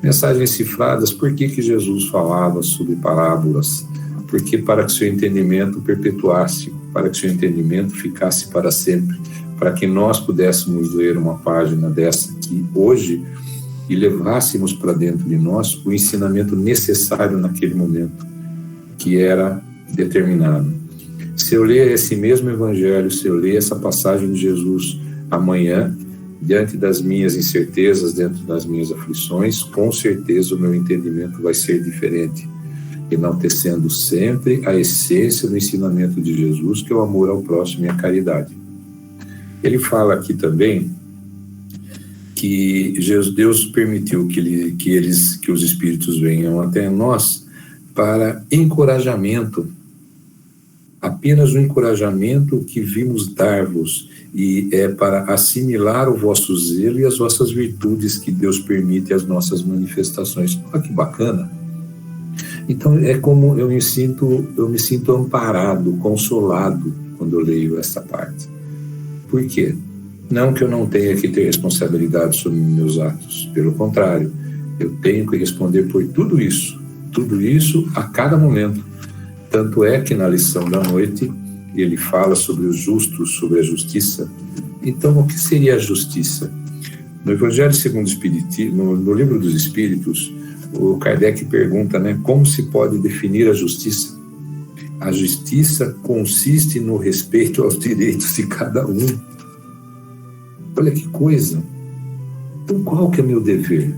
Mensagens cifradas, por que Jesus falava sobre parábolas? Porque para que seu entendimento perpetuasse, para que seu entendimento ficasse para sempre, para que nós pudéssemos ler uma página dessa aqui hoje e levássemos para dentro de nós o ensinamento necessário naquele momento, que era determinado. Se eu ler esse mesmo evangelho, se eu ler essa passagem de Jesus amanhã, diante das minhas incertezas, dentro das minhas aflições, com certeza o meu entendimento vai ser diferente, enaltecendo sempre a essência do ensinamento de Jesus, que é o amor ao próximo e a caridade. Ele fala aqui também que Deus permitiu que os Espíritos venham até nós para encorajamento, apenas o encorajamento que vimos dar-vos, e é para assimilar o vosso zelo e as vossas virtudes que Deus permite as nossas manifestações. Olha que bacana! Então é como eu me sinto amparado, consolado quando eu leio essa parte. Por quê? Não que eu não tenha que ter responsabilidade sobre meus atos, pelo contrário, eu tenho que responder por tudo isso a cada momento. Tanto é que na lição da noite ele fala sobre os justos, sobre a justiça. Então, o que seria a justiça? No Evangelho segundo o Espiritismo, no Livro dos Espíritos, o Kardec pergunta, né, como se pode definir a justiça? A justiça consiste no respeito aos direitos de cada um. Olha que coisa! Então, qual que é o meu dever?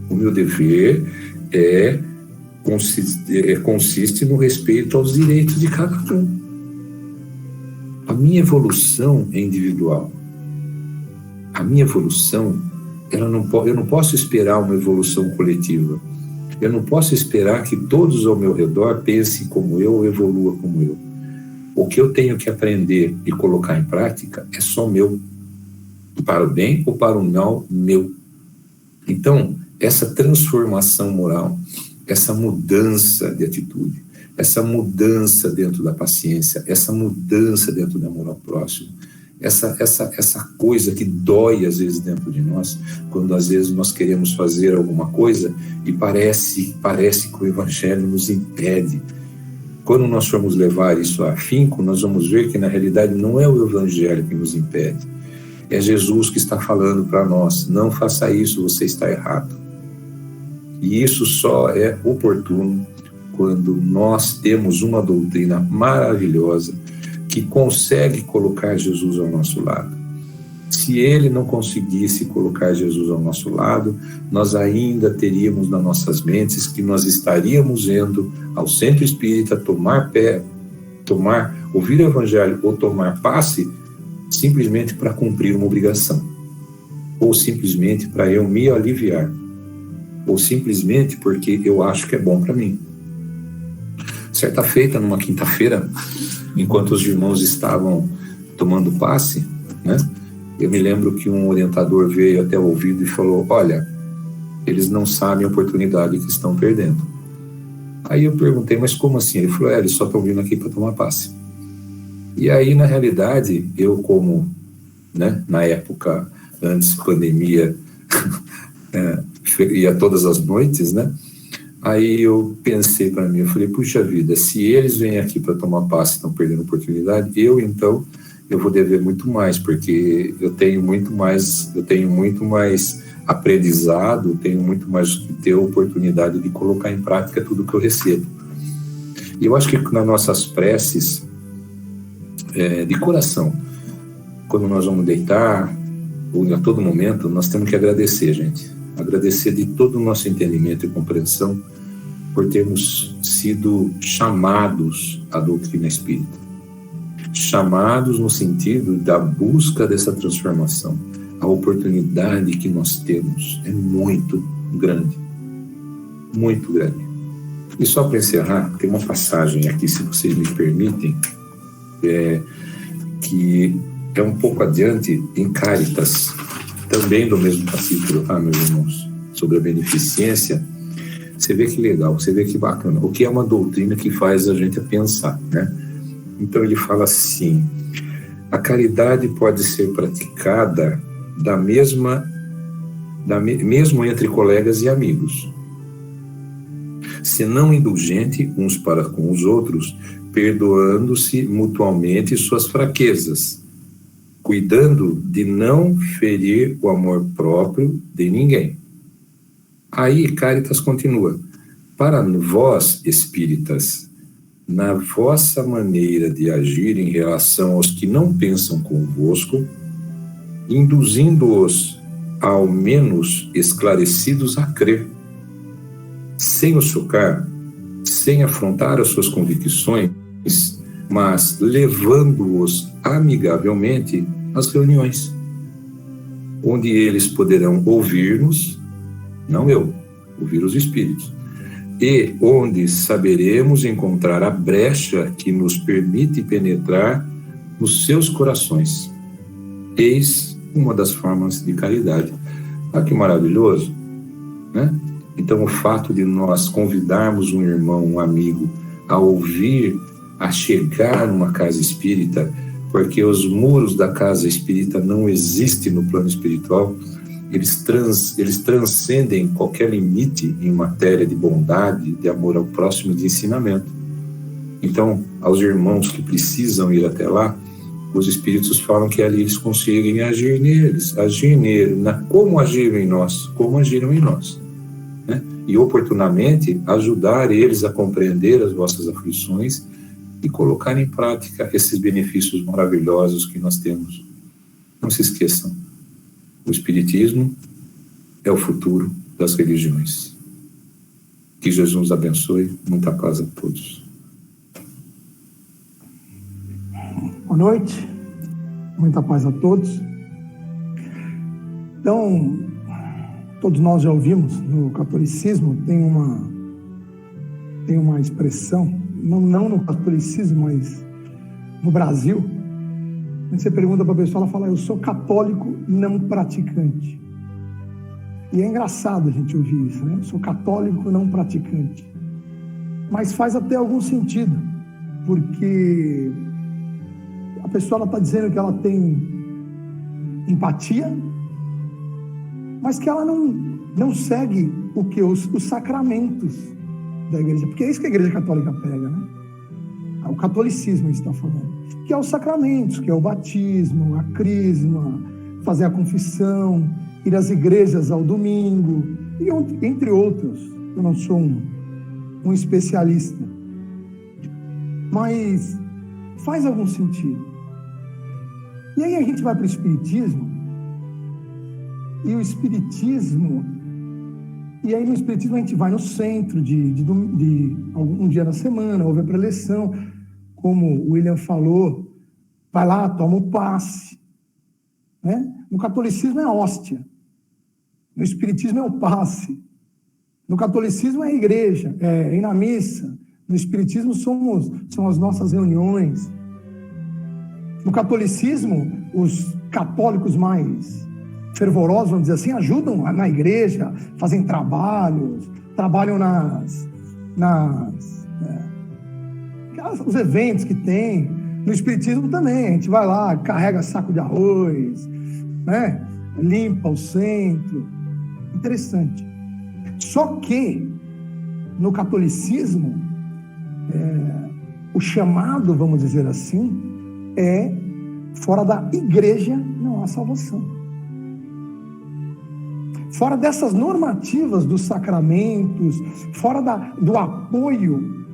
O meu dever consiste no respeito aos direitos de cada um. A minha evolução é individual. A minha evolução, eu não posso esperar uma evolução coletiva. Eu não posso esperar que todos ao meu redor pensem como eu ou evoluam como eu. O que eu tenho que aprender e colocar em prática é só meu. Para o bem ou para o mal, meu. Então, essa transformação moral, essa mudança de atitude, essa mudança dentro da paciência, essa mudança dentro do amor ao próximo, essa coisa que dói às vezes dentro de nós, quando às vezes nós queremos fazer alguma coisa e parece que o Evangelho nos impede. Quando nós formos levar isso a afinco, nós vamos ver que na realidade não é o Evangelho que nos impede, é Jesus que está falando para nós: não faça isso, você está errado. E isso só é oportuno quando nós temos uma doutrina maravilhosa que consegue colocar Jesus ao nosso lado. Se ele não conseguisse colocar Jesus ao nosso lado, nós ainda teríamos nas nossas mentes que nós estaríamos indo ao centro espírita ouvir o Evangelho ou tomar passe simplesmente para cumprir uma obrigação, ou simplesmente para eu me aliviar, ou simplesmente porque eu acho que é bom para mim. Certa feita, numa quinta-feira, enquanto os irmãos estavam tomando passe, né, eu me lembro que um orientador veio até o ouvido e falou: olha, eles não sabem a oportunidade que estão perdendo. Aí eu perguntei: mas como assim? Ele falou: eles só estão vindo aqui para tomar passe. E aí, na realidade, eu como, né, na época, antes da pandemia, ia todas as noites, né? Aí eu pensei para mim, eu falei: puxa vida, se eles vêm aqui para tomar passe e estão perdendo oportunidade, eu vou dever muito mais, porque eu tenho muito mais aprendizado, tenho muito mais que ter oportunidade de colocar em prática tudo que eu recebo. E eu acho que nas nossas preces, de coração, quando nós vamos deitar, ou a todo momento, nós temos que agradecer, gente. Agradecer de todo o nosso entendimento e compreensão por termos sido chamados à doutrina espírita. Chamados no sentido da busca dessa transformação. A oportunidade que nós temos é muito grande. muito grande. E só para encerrar, tem uma passagem aqui, se vocês me permitem, que é um pouco adiante em Cáritas, também do mesmo capítulo, meus irmãos, sobre a beneficência. Você vê que legal, você vê que bacana. O que é uma doutrina que faz a gente pensar, né? Então ele fala assim: a caridade pode ser praticada mesmo entre colegas e amigos, se não indulgente uns para com os outros, perdoando-se mutuamente suas fraquezas, cuidando de não ferir o amor próprio de ninguém. Aí Cáritas continua: para vós, espíritas, na vossa maneira de agir em relação aos que não pensam convosco, induzindo-os ao menos esclarecidos a crer, sem os chocar, sem afrontar as suas convicções, mas levando-os amigavelmente às reuniões, onde eles poderão ouvir-nos, não eu, ouvir os espíritos, e onde saberemos encontrar a brecha que nos permite penetrar nos seus corações. Eis uma das formas de caridade. Olha que maravilhoso, né? Então, o fato de nós convidarmos um irmão, um amigo, a ouvir, a chegar numa casa espírita, porque os muros da casa espírita não existem no plano espiritual, eles transcendem qualquer limite em matéria de bondade, de amor ao próximo, de ensinamento. Então, aos irmãos que precisam ir até lá, os espíritos falam que ali eles conseguem agir como agiram em nós, né? E oportunamente ajudar eles a compreender as vossas aflições e colocar em prática esses benefícios maravilhosos que nós temos. Não se esqueçam, o Espiritismo é o futuro das religiões. Que Jesus abençoe, muita paz a todos. Boa noite, muita paz a todos. Então, todos nós já ouvimos, no catolicismo tem uma expressão, não no catolicismo, mas no Brasil, quando você pergunta para a pessoa, ela fala: eu sou católico não praticante. E é engraçado a gente ouvir isso, né? Eu sou católico não praticante. Mas faz até algum sentido, porque a pessoa está dizendo que ela tem empatia, mas que ela não segue os sacramentos da igreja, porque é isso que a igreja católica prega, né? O catolicismo está falando, que é os sacramentos, que é o batismo, a crisma, fazer a confissão, ir às igrejas ao domingo, e entre outros. Eu não sou um especialista, mas faz algum sentido. E aí a gente vai para o Espiritismo, e o Espiritismo, e aí no Espiritismo a gente vai no centro de um dia na semana, ouve a preleção, como o William falou, vai lá, toma o passe, né? No catolicismo é a hóstia, no Espiritismo é o passe, no catolicismo é a igreja, é ir na missa, no Espiritismo são as nossas reuniões. No catolicismo, os católicos mais fervorosos, vamos dizer assim, ajudam na igreja, fazem trabalham os eventos que tem. No Espiritismo também, a gente vai lá, carrega saco de arroz, né? Limpa o centro. Interessante. Só que, no catolicismo, o chamado, vamos dizer assim, é fora da igreja não há salvação. Fora dessas normativas dos sacramentos, fora do apoio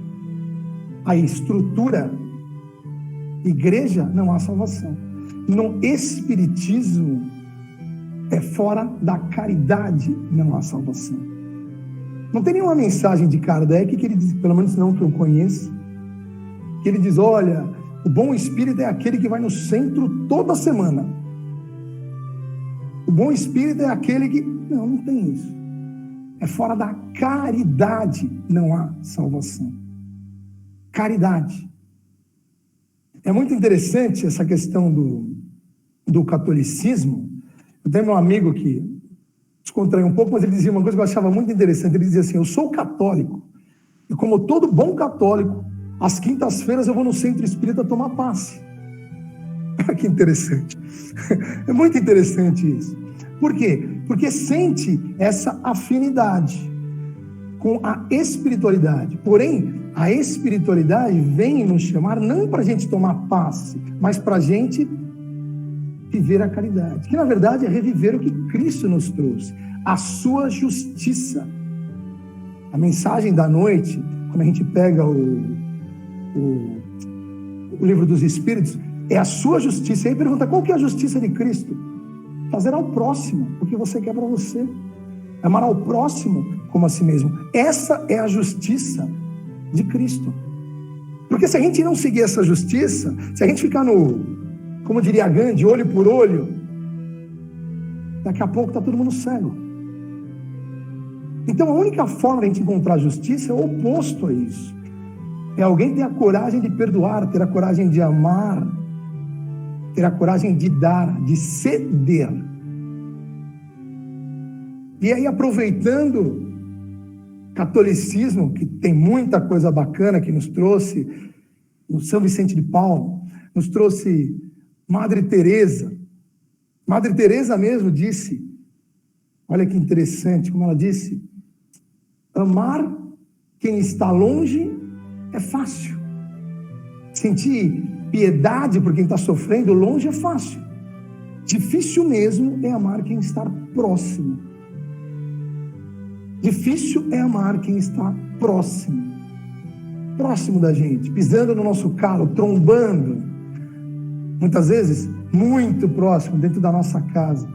à estrutura igreja, não há salvação. No Espiritismo, é fora da caridade, não há salvação. Não tem nenhuma mensagem de Kardec que ele diz, pelo menos não que eu conheço, que ele diz: olha, o bom espírito é aquele que vai no centro toda semana. O bom espírito é aquele que... Não tem isso. É fora da caridade não há salvação. Caridade. É muito interessante essa questão do catolicismo. Eu tenho um amigo que descontraiu um pouco, mas ele dizia uma coisa que eu achava muito interessante. Ele dizia assim: eu sou católico, e como todo bom católico, às quintas-feiras eu vou no centro espírita tomar passe. Que interessante. É muito interessante isso. Por quê? Porque sente essa afinidade com a espiritualidade. Porém, a espiritualidade vem nos chamar não para a gente tomar passe, mas para a gente viver a caridade. Que na verdade é reviver o que Cristo nos trouxe, a sua justiça. A mensagem da noite, quando a gente pega o livro dos Espíritos, é a sua justiça. E aí pergunta: qual que é a justiça de Cristo? Fazer ao próximo o que você quer para você. Amar ao próximo como a si mesmo. Essa é a justiça de Cristo. Porque se a gente não seguir essa justiça, se a gente ficar como diria Gandhi, olho por olho, daqui a pouco está todo mundo cego. Então a única forma de a gente encontrar justiça é o oposto a isso. É alguém ter a coragem de perdoar, ter a coragem de amar, ter a coragem de dar, de ceder. E aí, aproveitando catolicismo, que tem muita coisa bacana que nos trouxe, no São Vicente de Paulo, nos trouxe Madre Teresa. Madre Teresa mesmo disse, olha que interessante como ela disse: amar quem está longe é fácil. Sentir piedade por quem está sofrendo longe é fácil. Difícil mesmo é amar quem está próximo. Difícil é amar quem está próximo. Próximo da gente, pisando no nosso calo, trombando. Muitas vezes, muito próximo, dentro da nossa casa.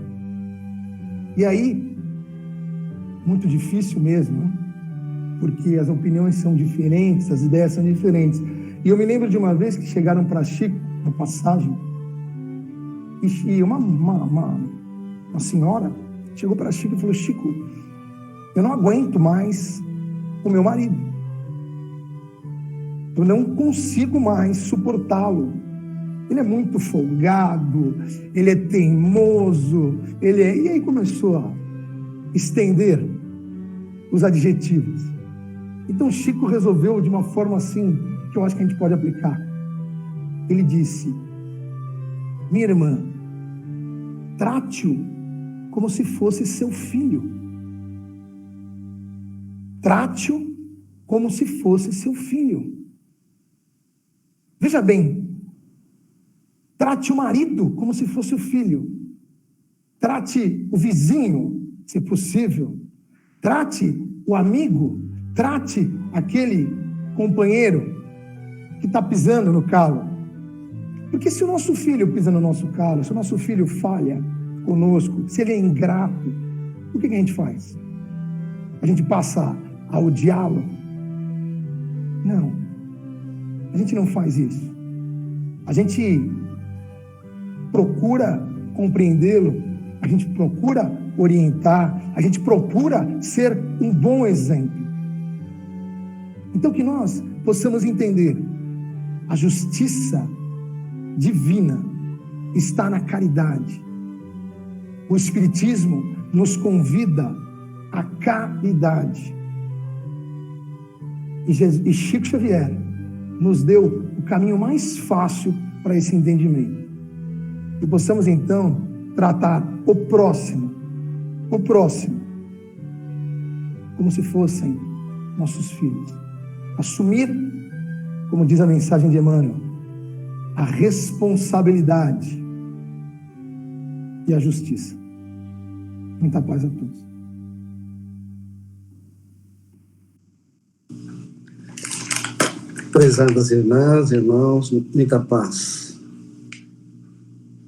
E aí, muito difícil mesmo, né? Porque as opiniões são diferentes, as ideias são diferentes. E eu me lembro de uma vez que chegaram para Chico, na passagem, e uma senhora chegou para Chico e falou: Chico, eu não aguento mais o meu marido. Eu não consigo mais suportá-lo. Ele é muito folgado, ele é teimoso, E aí começou a estender os adjetivos. Então Chico resolveu de uma forma assim, que eu acho que a gente pode aplicar. Ele disse: minha irmã, trate-o como se fosse seu filho. Trate-o como se fosse seu filho. Veja bem, trate o marido como se fosse o filho. Trate o vizinho, se possível. Trate o amigo. Trate aquele companheiro que está pisando no calo. Porque se o nosso filho pisa no nosso calo, se o nosso filho falha conosco, se ele é ingrato, o que a gente faz? A gente passa a odiá-lo? Não. A gente não faz isso. A gente procura compreendê-lo, a gente procura orientar, a gente procura ser um bom exemplo. Então que nós possamos entender: a justiça divina está na caridade. O Espiritismo nos convida à caridade. E Chico Xavier nos deu o caminho mais fácil para esse entendimento. Que possamos então tratar o próximo como se fossem nossos filhos. Assumir, como diz a mensagem de Emmanuel, a responsabilidade e a justiça. Muita paz a todos. Prezadas irmãs, irmãos, muita paz.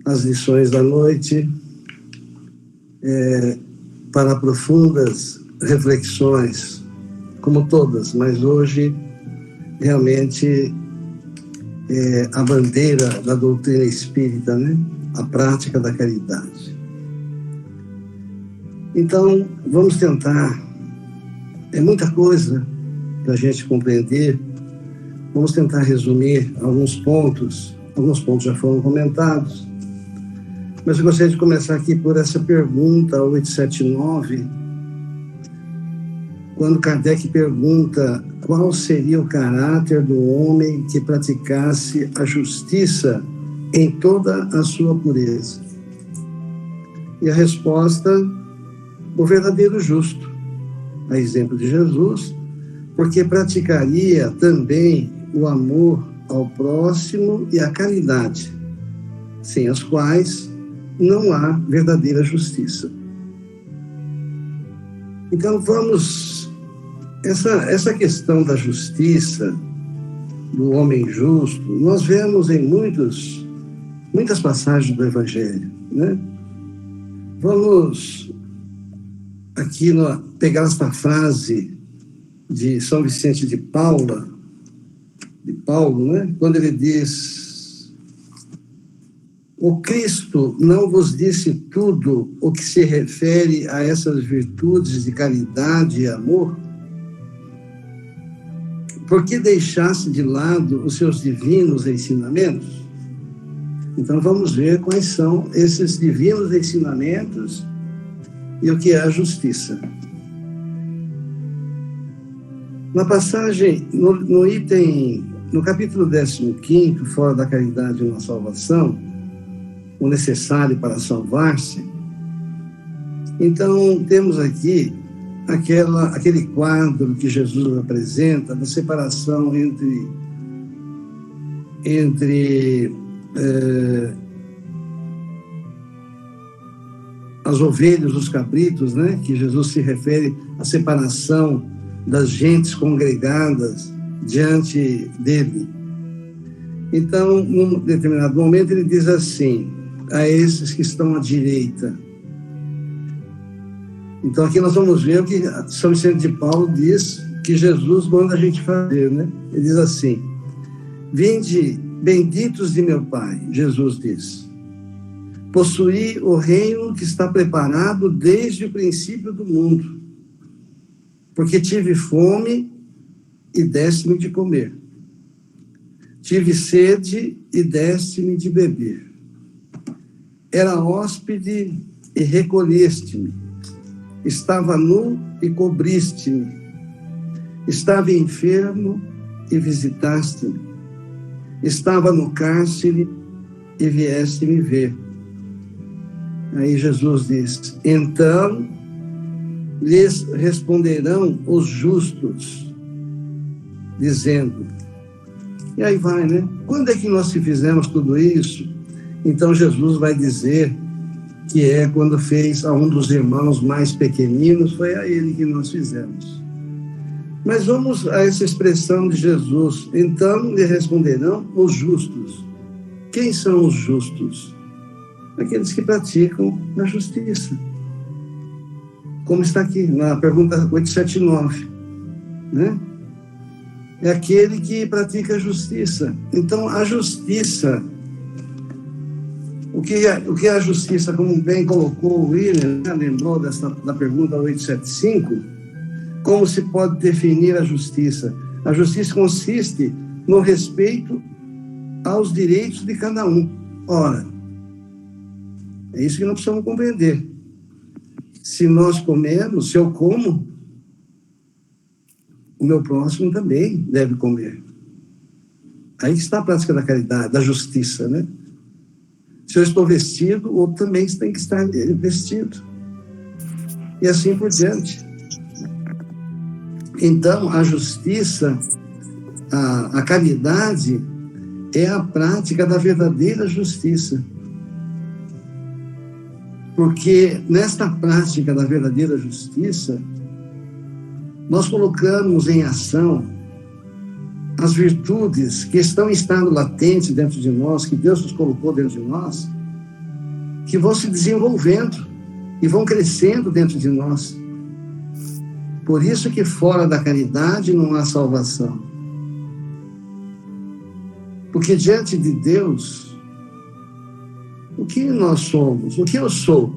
As lições da noite, para profundas reflexões, como todas, mas hoje realmente a bandeira da doutrina espírita, né? A prática da caridade. Então, vamos tentar É muita coisa para a gente compreender. Vamos tentar resumir alguns pontos. Alguns pontos já foram comentados. Mas eu gostaria de começar aqui por essa pergunta 879, quando Kardec pergunta qual seria o caráter do homem que praticasse a justiça em toda a sua pureza. E a resposta, o verdadeiro justo, a exemplo de Jesus, porque praticaria também o amor ao próximo e a caridade, sem as quais não há verdadeira justiça. Então vamos, essa questão da justiça, do homem justo, nós vemos em muitas passagens do Evangelho, né? Vamos aqui pegar esta frase de São Vicente de Paulo, né? Quando ele diz: o Cristo não vos disse tudo o que se refere a essas virtudes de caridade e amor? Por que deixasse de lado os seus divinos ensinamentos? Então vamos ver quais são esses divinos ensinamentos e o que é a justiça. Na passagem, no capítulo 15, fora da caridade e na salvação, o necessário para salvar-se, então temos aqui aquele quadro que Jesus apresenta da separação entre as ovelhas, os cabritos, né? Que Jesus se refere à separação das gentes congregadas diante dele. Então, num determinado momento, ele diz assim, a esses que estão à direita. Então, aqui nós vamos ver o que São Vicente de Paulo diz que Jesus manda a gente fazer, né? Ele diz assim: vinde, benditos de meu Pai, Jesus diz, possuí o reino que está preparado desde o princípio do mundo, porque tive fome e deste-me de comer, tive sede e deste-me de beber, era hóspede e recolheste-me, estava nu e cobriste-me, estava enfermo e visitaste-me, estava no cárcere e vieste me ver. Aí Jesus diz: então lhes responderão os justos, dizendo, e aí vai, né? Quando é que nós fizemos tudo isso? Então Jesus vai dizer que é quando fez a um dos irmãos mais pequeninos, foi a ele que nós fizemos. Mas vamos a essa expressão de Jesus. Então lhe responderão os justos. Quem são os justos? Aqueles que praticam a justiça. Como está aqui na pergunta 879, né? É aquele que pratica a justiça. Então, a justiça, o que é a justiça, como bem colocou o William, né? Lembrou da pergunta 875, como se pode definir a justiça? A justiça consiste no respeito aos direitos de cada um. Ora, é isso que nós precisamos compreender. Se nós comemos, se eu como, o meu próximo também deve comer. Aí está a prática da caridade, da justiça, né? Se eu estou vestido, o outro também tem que estar vestido. E assim por diante. Então, a justiça, a caridade, é a prática da verdadeira justiça. Porque nesta prática da verdadeira justiça, nós colocamos em ação as virtudes que estão em estado latente dentro de nós, que Deus nos colocou dentro de nós, que vão se desenvolvendo e vão crescendo dentro de nós. Por isso que fora da caridade não há salvação. Porque diante de Deus, o que nós somos? O que eu sou?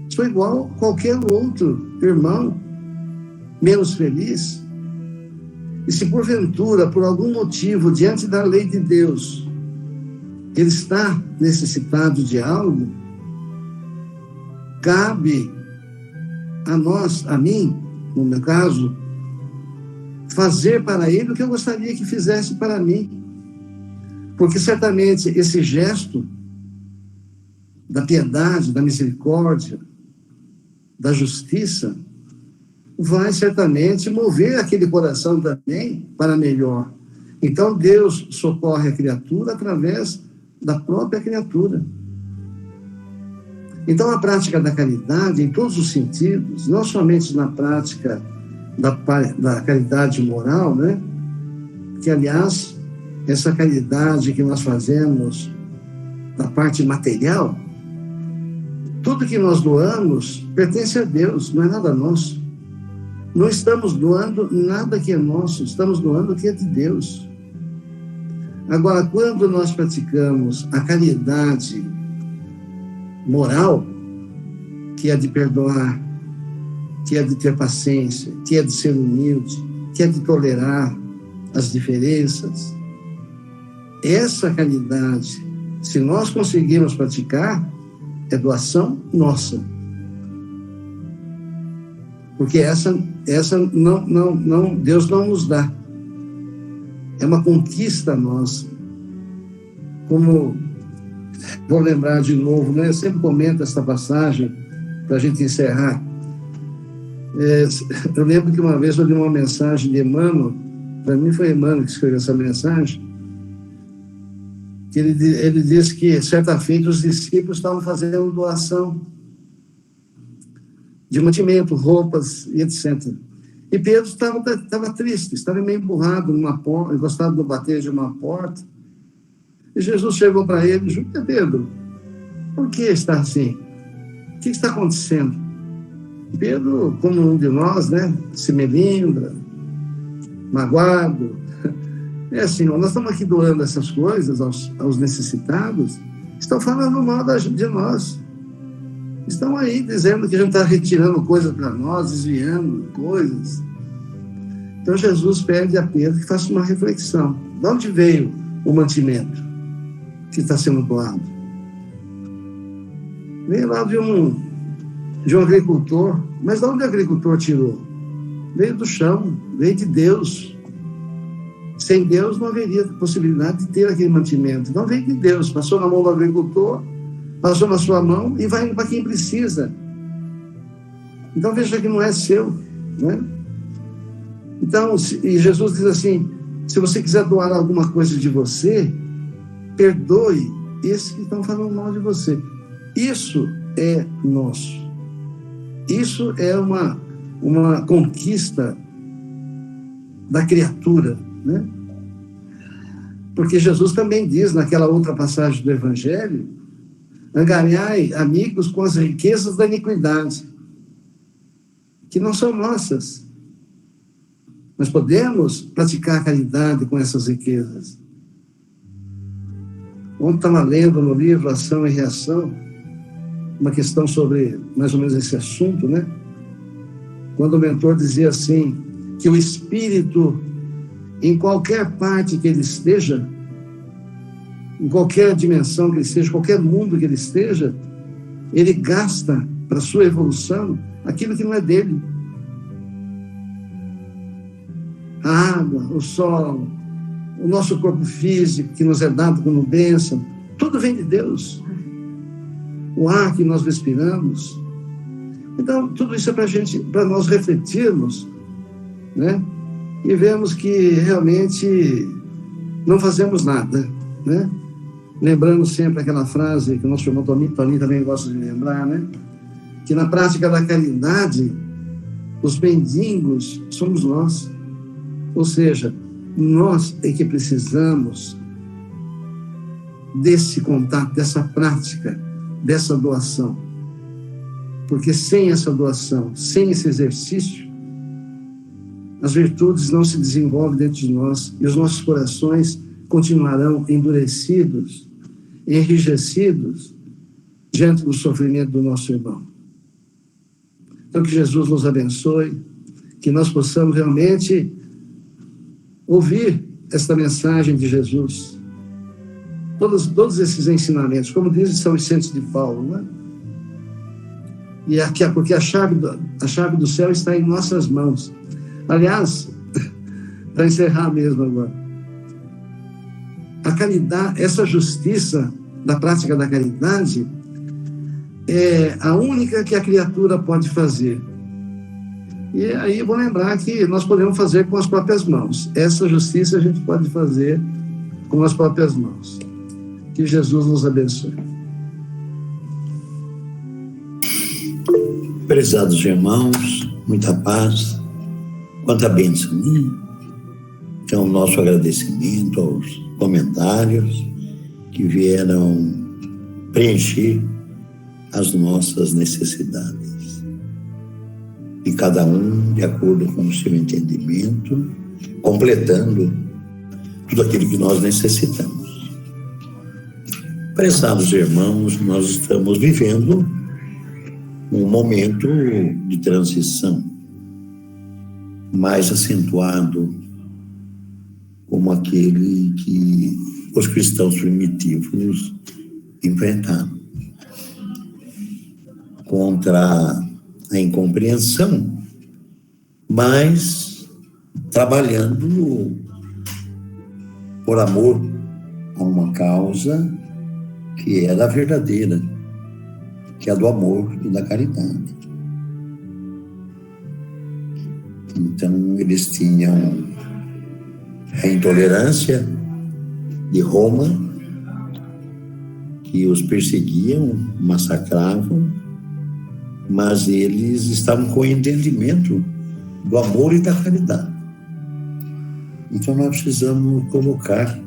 Sou igual a qualquer outro irmão. menos feliz? E se porventura, por algum motivo, diante da lei de Deus, ele está necessitado de algo, cabe a nós, a mim, no meu caso, fazer para ele o que eu gostaria que fizesse para mim. Porque certamente esse gesto da piedade, da misericórdia, da justiça, vai certamente mover aquele coração também para melhor. Então Deus socorre a criatura através da própria criatura. Então a prática da caridade, em todos os sentidos, não somente na prática da caridade moral, né? Que, aliás, essa caridade que nós fazemos da parte material, tudo que nós doamos pertence a Deus, não é nada nosso. Não estamos doando nada que é nosso, estamos doando o que é de Deus. Agora, quando nós praticamos a caridade moral, que é de perdoar, que é de ter paciência, que é de ser humilde, que é de tolerar as diferenças, essa caridade, se nós conseguirmos praticar, é doação nossa. Porque essa não, Deus não nos dá. É uma conquista nossa. Como, vou lembrar de novo, né? Eu sempre comento essa passagem para a gente encerrar. Eu lembro que uma vez eu li uma mensagem de Emmanuel, para mim foi Emmanuel que escreveu essa mensagem, que ele disse que, certa feita, os discípulos estavam fazendo doação de mantimento, roupas e etc. E Pedro estava triste, estava meio emburrado numa porta, encostado no bater de uma porta. E Jesus chegou para ele e disse: Pedro, por que está assim? O que está acontecendo? Pedro, como um de nós, né, se melindra, magoado. É assim, nós estamos aqui doando essas coisas aos necessitados, estão falando mal de nós. Estão aí dizendo que a gente está retirando coisas para nós, desviando coisas. Então Jesus pede a Pedro que faça uma reflexão. De onde veio o mantimento que está sendo doado? Veio lá de um agricultor. Mas de onde o agricultor tirou? Veio do chão, veio de Deus. Sem Deus não haveria possibilidade de ter aquele mantimento. Então veio de Deus, passou na mão do agricultor, passou na sua mão e vai para quem precisa. Então veja que não é seu, né? Então, e Jesus diz assim: se você quiser doar alguma coisa de você, perdoe esses que estão falando mal de você. Isso é nosso. Isso é uma conquista da criatura, né? Porque Jesus também diz naquela outra passagem do Evangelho: angariai amigos com as riquezas da iniquidade, que não são nossas. Nós podemos praticar a caridade com essas riquezas. Ontem estava lendo no livro Ação e Reação uma questão sobre mais ou menos esse assunto, né? Quando o mentor dizia assim, que o espírito, em qualquer parte que ele esteja, em qualquer dimensão que ele esteja, qualquer mundo que ele esteja, ele gasta para a sua evolução aquilo que não é dele. A água, o sol, o nosso corpo físico que nos é dado como bênção, tudo vem de Deus. O ar que nós respiramos. Então, tudo isso é para nós refletirmos, né? E vemos que realmente não fazemos nada, né? Lembrando sempre aquela frase que o nosso irmão Toninho também gosta de lembrar, né? Que na prática da caridade, os mendigos somos nós. Ou seja, nós é que precisamos desse contato, dessa prática, dessa doação. Porque sem essa doação, sem esse exercício, as virtudes não se desenvolvem dentro de nós e os nossos corações continuarão endurecidos, enrijecidos diante do sofrimento do nosso irmão. Então, que Jesus nos abençoe, que nós possamos realmente ouvir esta mensagem de Jesus. Todos esses ensinamentos, como diz São Vicente de Paulo, né? E aqui, porque a chave do céu está em nossas mãos. Aliás, para encerrar mesmo agora, a caridade, essa justiça da prática da caridade é a única que a criatura pode fazer. E aí vou lembrar que nós podemos fazer com as próprias mãos. Essa justiça a gente pode fazer com as próprias mãos. Que Jesus nos abençoe. Prezados irmãos, muita paz, quanta bênção, né? Então, nosso agradecimento aos comentários que vieram preencher as nossas necessidades. E cada um de acordo com o seu entendimento, completando tudo aquilo que nós necessitamos. Prezados irmãos, nós estamos vivendo um momento de transição mais acentuado como aquele que os cristãos primitivos enfrentaram contra a incompreensão, mas trabalhando por amor a uma causa que era verdadeira, que é a do amor e da caridade. Então, eles tinham a intolerância de Roma, que os perseguiam, massacravam, mas eles estavam com o entendimento do amor e da caridade. Então, nós precisamos colocar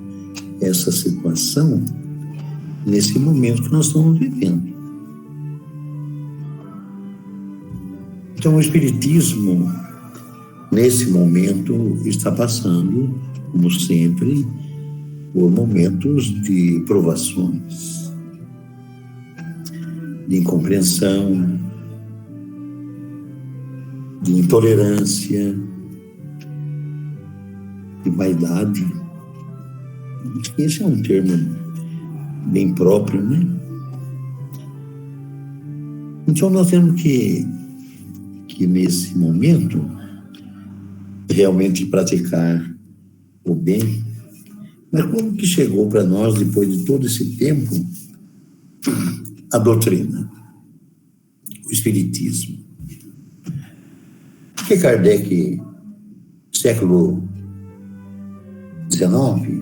essa situação nesse momento que nós estamos vivendo. Então, o Espiritismo, nesse momento, está passando, como sempre, por momentos de provações, de incompreensão, de intolerância, de vaidade. Acho que esse é um termo bem próprio, né? Então, nós temos que nesse momento, realmente praticar o bem. Mas como que chegou para nós, depois de todo esse tempo, a doutrina, o Espiritismo? Porque Kardec, século XIX,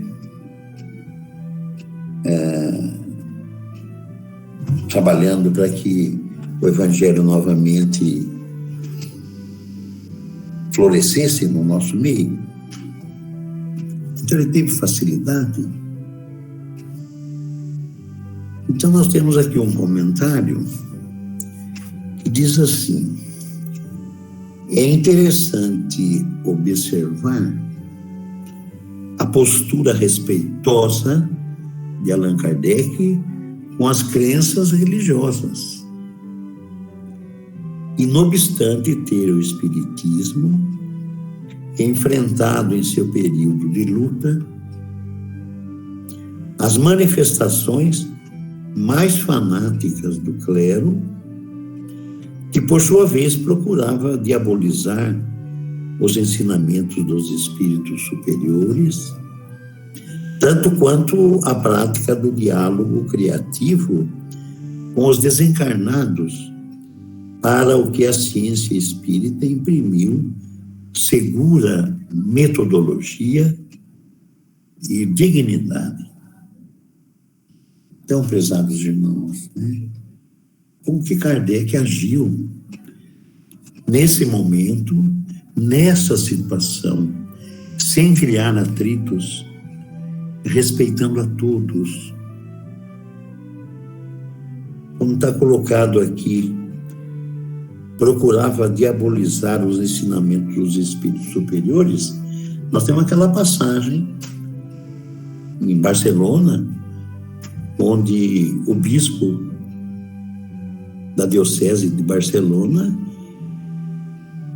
trabalhando para que o Evangelho novamente florescesse no nosso meio. Então ele teve facilidade. Então nós temos aqui um comentário que diz assim: é interessante observar a postura respeitosa de Allan Kardec com as crenças religiosas. E, não obstante ter o Espiritismo enfrentado em seu período de luta as manifestações mais fanáticas do clero, que, por sua vez, procurava diabolizar os ensinamentos dos espíritos superiores, tanto quanto a prática do diálogo criativo com os desencarnados, para o que a ciência espírita imprimiu segura metodologia e dignidade. Então, prezados irmãos, né, como que Kardec agiu nesse momento, nessa situação, sem criar atritos, respeitando a todos. Como está colocado aqui, procurava diabolizar os ensinamentos dos espíritos superiores. Nós temos aquela passagem em Barcelona, onde o bispo da diocese de Barcelona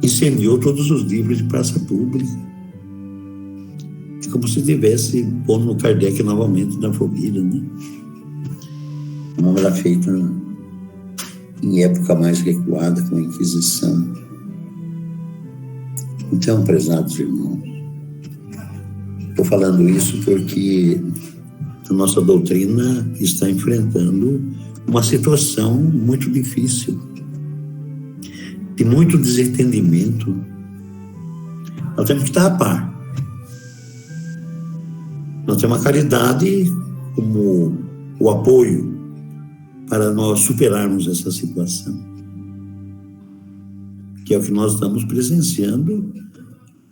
incendiou todos os livros de praça pública. É como se tivesse pondo o Kardec novamente na fogueira, né? Como era feita em época mais recuada com a Inquisição. Então, prezados irmãos, estou falando isso porque a nossa doutrina está enfrentando uma situação muito difícil, de muito desentendimento. Nós temos que estar a par. Nós temos a caridade como o apoio para nós superarmos essa situação, que é o que nós estamos presenciando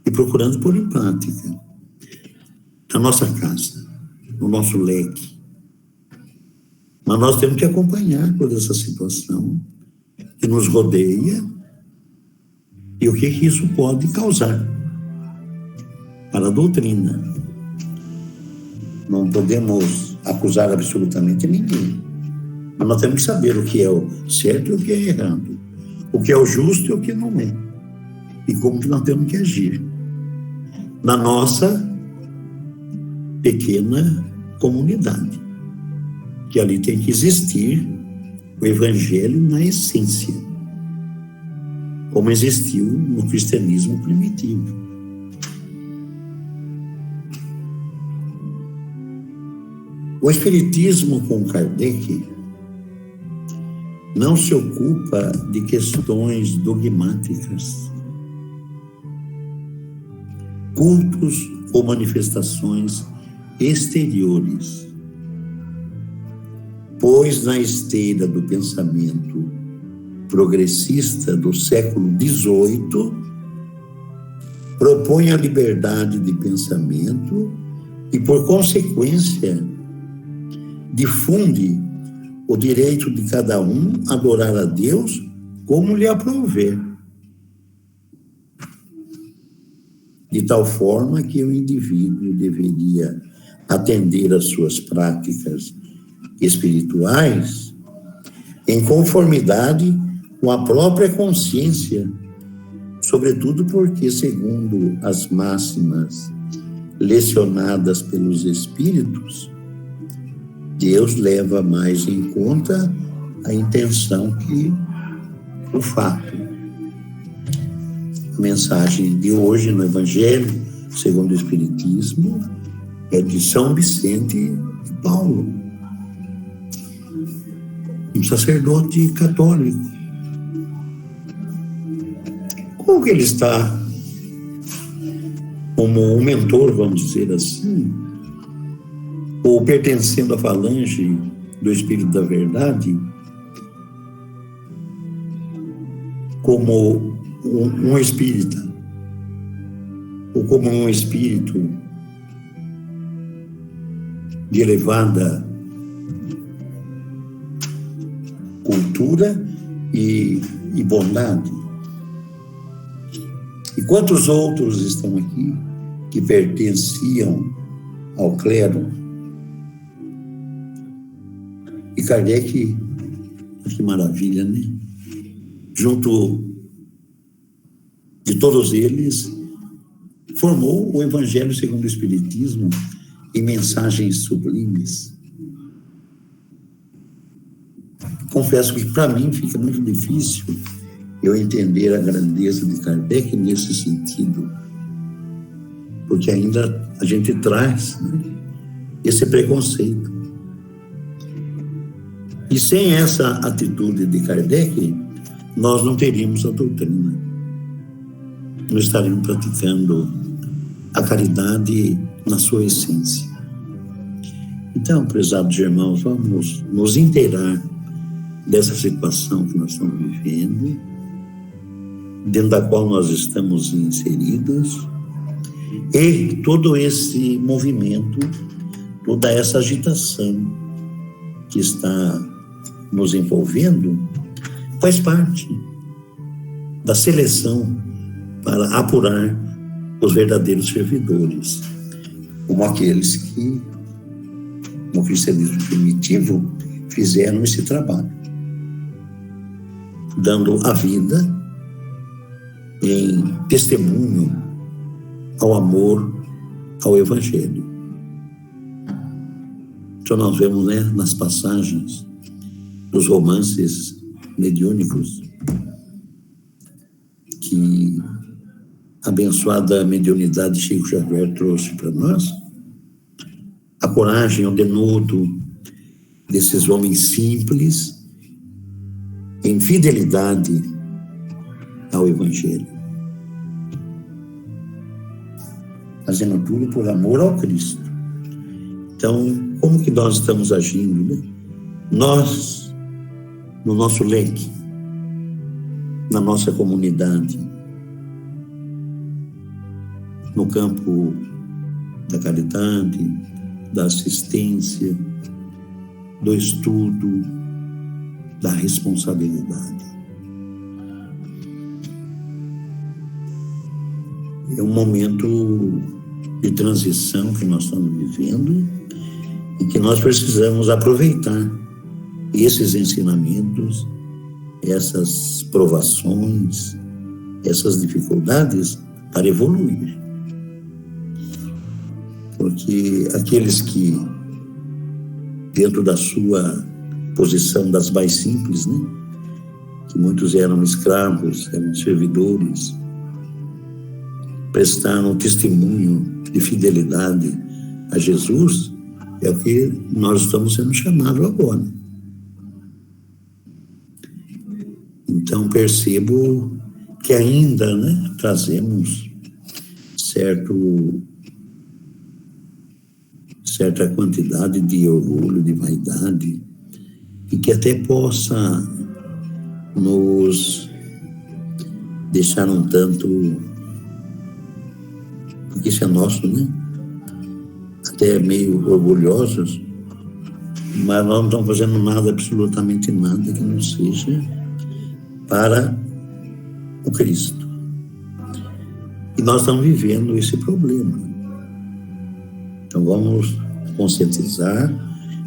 e procurando pôr em prática na nossa casa, no nosso leque. Mas nós temos que acompanhar toda essa situação que nos rodeia e o que isso pode causar para a doutrina. Não podemos acusar absolutamente ninguém, mas nós temos que saber o que é o certo e o que é errado, o que é o justo e o que não é, e como que nós temos que agir na nossa pequena comunidade, que ali tem que existir o Evangelho na essência, como existiu no cristianismo primitivo. O Espiritismo com Kardec não se ocupa de questões dogmáticas, cultos ou manifestações exteriores, pois na esteira do pensamento progressista do século XVIII propõe a liberdade de pensamento e, por consequência, difunde o direito de cada um adorar a Deus como lhe aprouver, de tal forma que o indivíduo deveria atender às suas práticas espirituais em conformidade com a própria consciência, sobretudo porque, segundo as máximas lecionadas pelos Espíritos, Deus leva mais em conta a intenção que o fato. A mensagem de hoje no Evangelho, segundo o Espiritismo, é de São Vicente de Paulo, um sacerdote católico. Como que ele está como um mentor, vamos dizer assim, ou pertencendo à falange do Espírito da Verdade, como um espírita, ou como um espírito de elevada cultura e bondade. E quantos outros estão aqui que pertenciam ao clero? E Kardec, que maravilha, né? Junto de todos eles, formou o Evangelho segundo o Espiritismo em mensagens sublimes. Confesso que para mim fica muito difícil eu entender a grandeza de Kardec nesse sentido, porque ainda a gente traz, né, esse preconceito. E sem essa atitude de Kardec, nós não teríamos a doutrina. Nós estaríamos praticando a caridade na sua essência. Então, prezados irmãos, vamos nos inteirar dessa situação que nós estamos vivendo, dentro da qual nós estamos inseridos, e todo esse movimento, toda essa agitação que está nos envolvendo, faz parte da seleção para apurar os verdadeiros servidores, como aqueles que, no cristianismo primitivo, fizeram esse trabalho, dando a vida em testemunho ao amor ao Evangelho. Então nós vemos, né, nas passagens dos romances mediúnicos que a abençoada mediunidade Chico Xavier trouxe para nós, a coragem, o denudo desses homens simples em fidelidade ao Evangelho, fazendo tudo por amor ao Cristo. Então, como que nós estamos agindo, né? Nós, no nosso leque, na nossa comunidade, no campo da caridade, da assistência, do estudo, da responsabilidade. É um momento de transição que nós estamos vivendo e que nós precisamos aproveitar esses ensinamentos, essas provações, essas dificuldades para evoluir. Porque aqueles que, dentro da sua posição das mais simples, né, que muitos eram escravos, eram servidores, prestaram testemunho de fidelidade a Jesus, é o que nós estamos sendo chamados agora. Então percebo que ainda, né, trazemos certa quantidade de orgulho, de vaidade, e que até possa nos deixar um tanto, porque isso é nosso, né? Até meio orgulhosos, mas nós não estamos fazendo nada, absolutamente nada que não seja para o Cristo. E nós estamos vivendo esse problema. Então vamos conscientizar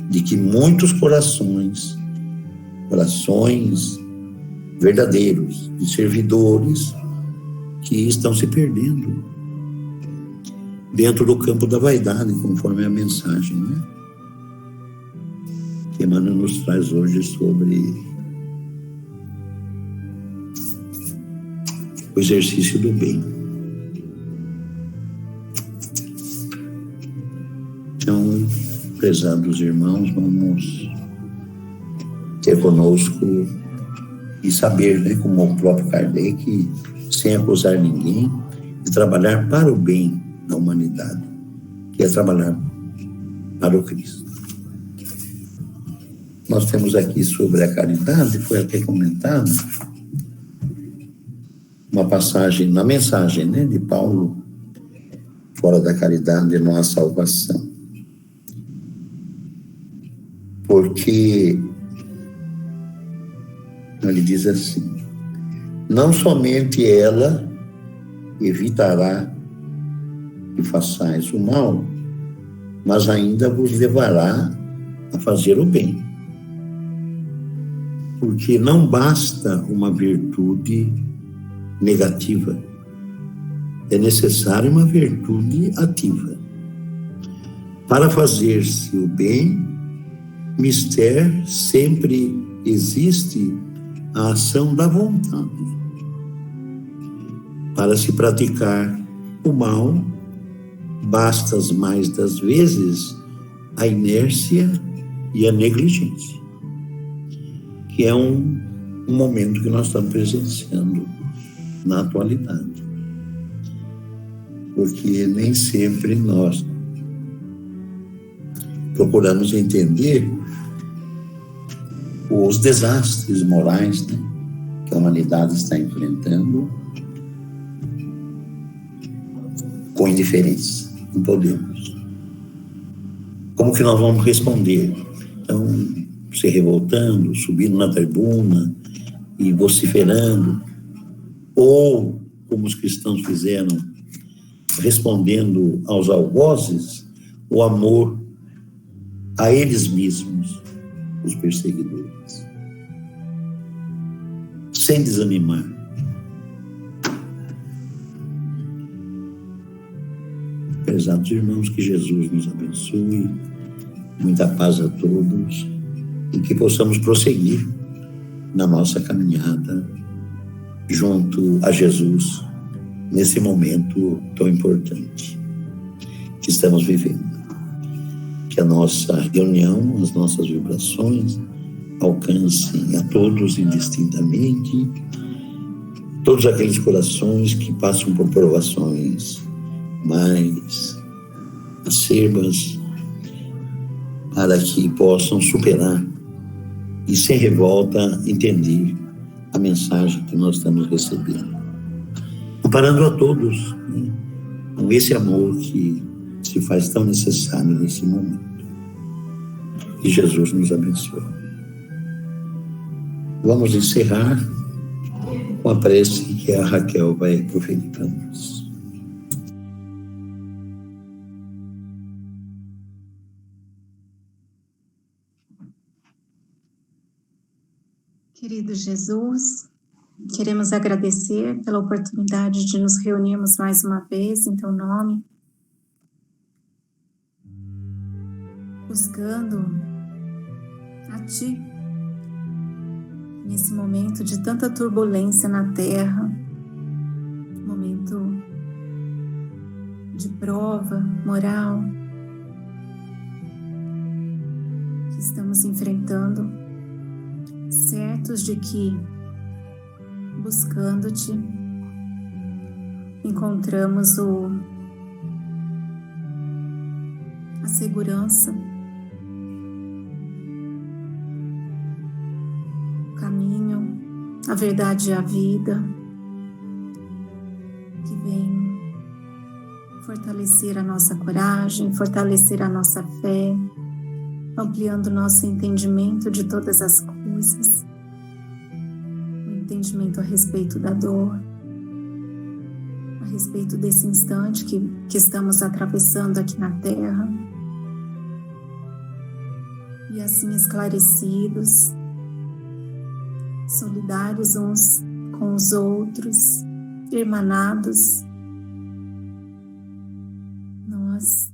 de que muitos corações verdadeiros, de servidores, que estão se perdendo dentro do campo da vaidade, conforme a mensagem, né, que Emmanuel nos traz hoje sobre o exercício do bem. Então, prezados irmãos, vamos ter conosco e saber, né, como o próprio Kardec, sem acusar ninguém, de trabalhar para o bem da humanidade, que é trabalhar para o Cristo. Nós temos aqui sobre a caridade, foi até comentado, uma passagem, na mensagem, né, de Paulo, fora da caridade não há salvação. Porque ele diz assim: não somente ela evitará que façais o mal, mas ainda vos levará a fazer o bem. Porque não basta uma virtude negativa, é necessária uma virtude ativa. Para fazer-se o bem, mister sempre existe a ação da vontade. Para se praticar o mal, basta as mais das vezes a inércia e a negligência, que é um momento que nós estamos presenciando na atualidade. Porque nem sempre nós procuramos entender os desastres morais, né, que a humanidade está enfrentando com indiferença. Não podemos. Como que nós vamos responder? Então, se revoltando, subindo na tribuna e vociferando, ou, como os cristãos fizeram, respondendo aos algozes, o amor a eles mesmos, os perseguidores, sem desanimar, prezados irmãos, que Jesus nos abençoe, muita paz a todos e que possamos prosseguir na nossa caminhada junto a Jesus nesse momento tão importante que estamos vivendo. Que a nossa reunião, as nossas vibrações alcancem a todos indistintamente, todos aqueles corações que passam por provações mais acerbas, para que possam superar e, sem revolta, entender a mensagem que nós estamos recebendo. Comparando a todos, né, com esse amor que se faz tão necessário nesse momento. Que Jesus nos abençoe. Vamos encerrar com a prece que a Raquel vai proferir para nós. Querido Jesus, queremos agradecer pela oportunidade de nos reunirmos mais uma vez em Teu nome, buscando a Ti, nesse momento de tanta turbulência na Terra, momento de prova moral que estamos enfrentando, certos de que, buscando-Te, encontramos a segurança, o caminho, a verdade e a vida, que vem fortalecer a nossa coragem, fortalecer a nossa fé, ampliando nosso entendimento de todas as coisas, o entendimento a respeito da dor, a respeito desse instante que estamos atravessando aqui na Terra, e assim esclarecidos, solidários uns com os outros, irmanados, nós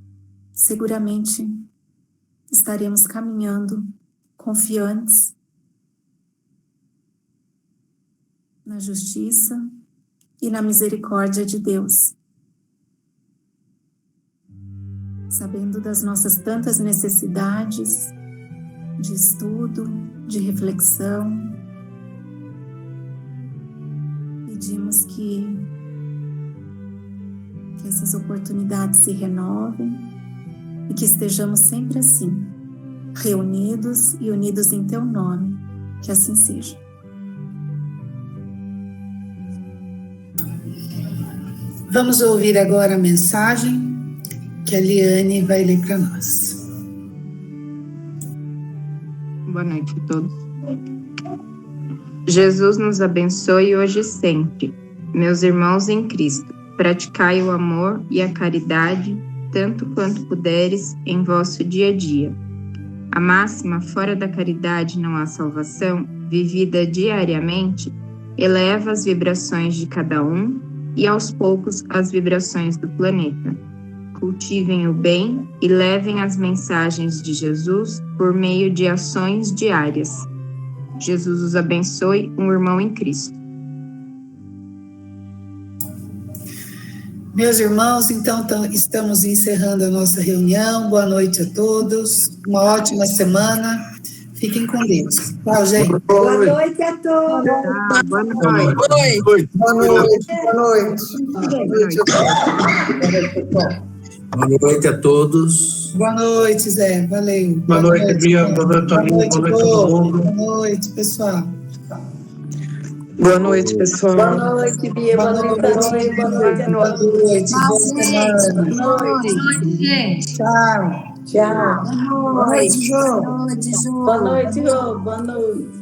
seguramente estaremos caminhando confiantes na justiça e na misericórdia de Deus, sabendo das nossas tantas necessidades de estudo, de reflexão. Pedimos que essas oportunidades se renovem e que estejamos sempre assim, reunidos e unidos em Teu nome, que assim seja. Vamos ouvir agora a mensagem que a Liane vai ler para nós. Boa noite a todos. Jesus nos abençoe hoje e sempre. Meus irmãos em Cristo, praticai o amor e a caridade, tanto quanto puderes, em vosso dia a dia. A máxima fora da caridade não há salvação, vivida diariamente, eleva as vibrações de cada um e aos poucos as vibrações do planeta. Cultivem o bem e levem as mensagens de Jesus por meio de ações diárias. Jesus os abençoe, um irmão em Cristo. Meus irmãos, então estamos encerrando a nossa reunião. Boa noite a todos. Uma ótima semana. Fiquem com Deus. Tchau, gente. Boa noite a todos. Boa noite. Boa noite. Boa noite. Boa noite. Boa noite a todos. Boa noite, Zé. Valeu. Boa noite, Bia. Boa noite, Toninho. Boa noite, todo mundo. Boa noite, pessoal. Boa noite, pessoal. Boa noite, Bia. Boa noite, Toninho. Boa noite. Boa noite. Boa semana. Boa noite, gente. Tchau. Tchau. Boa noite, Jô. Boa noite, Jô. Boa noite.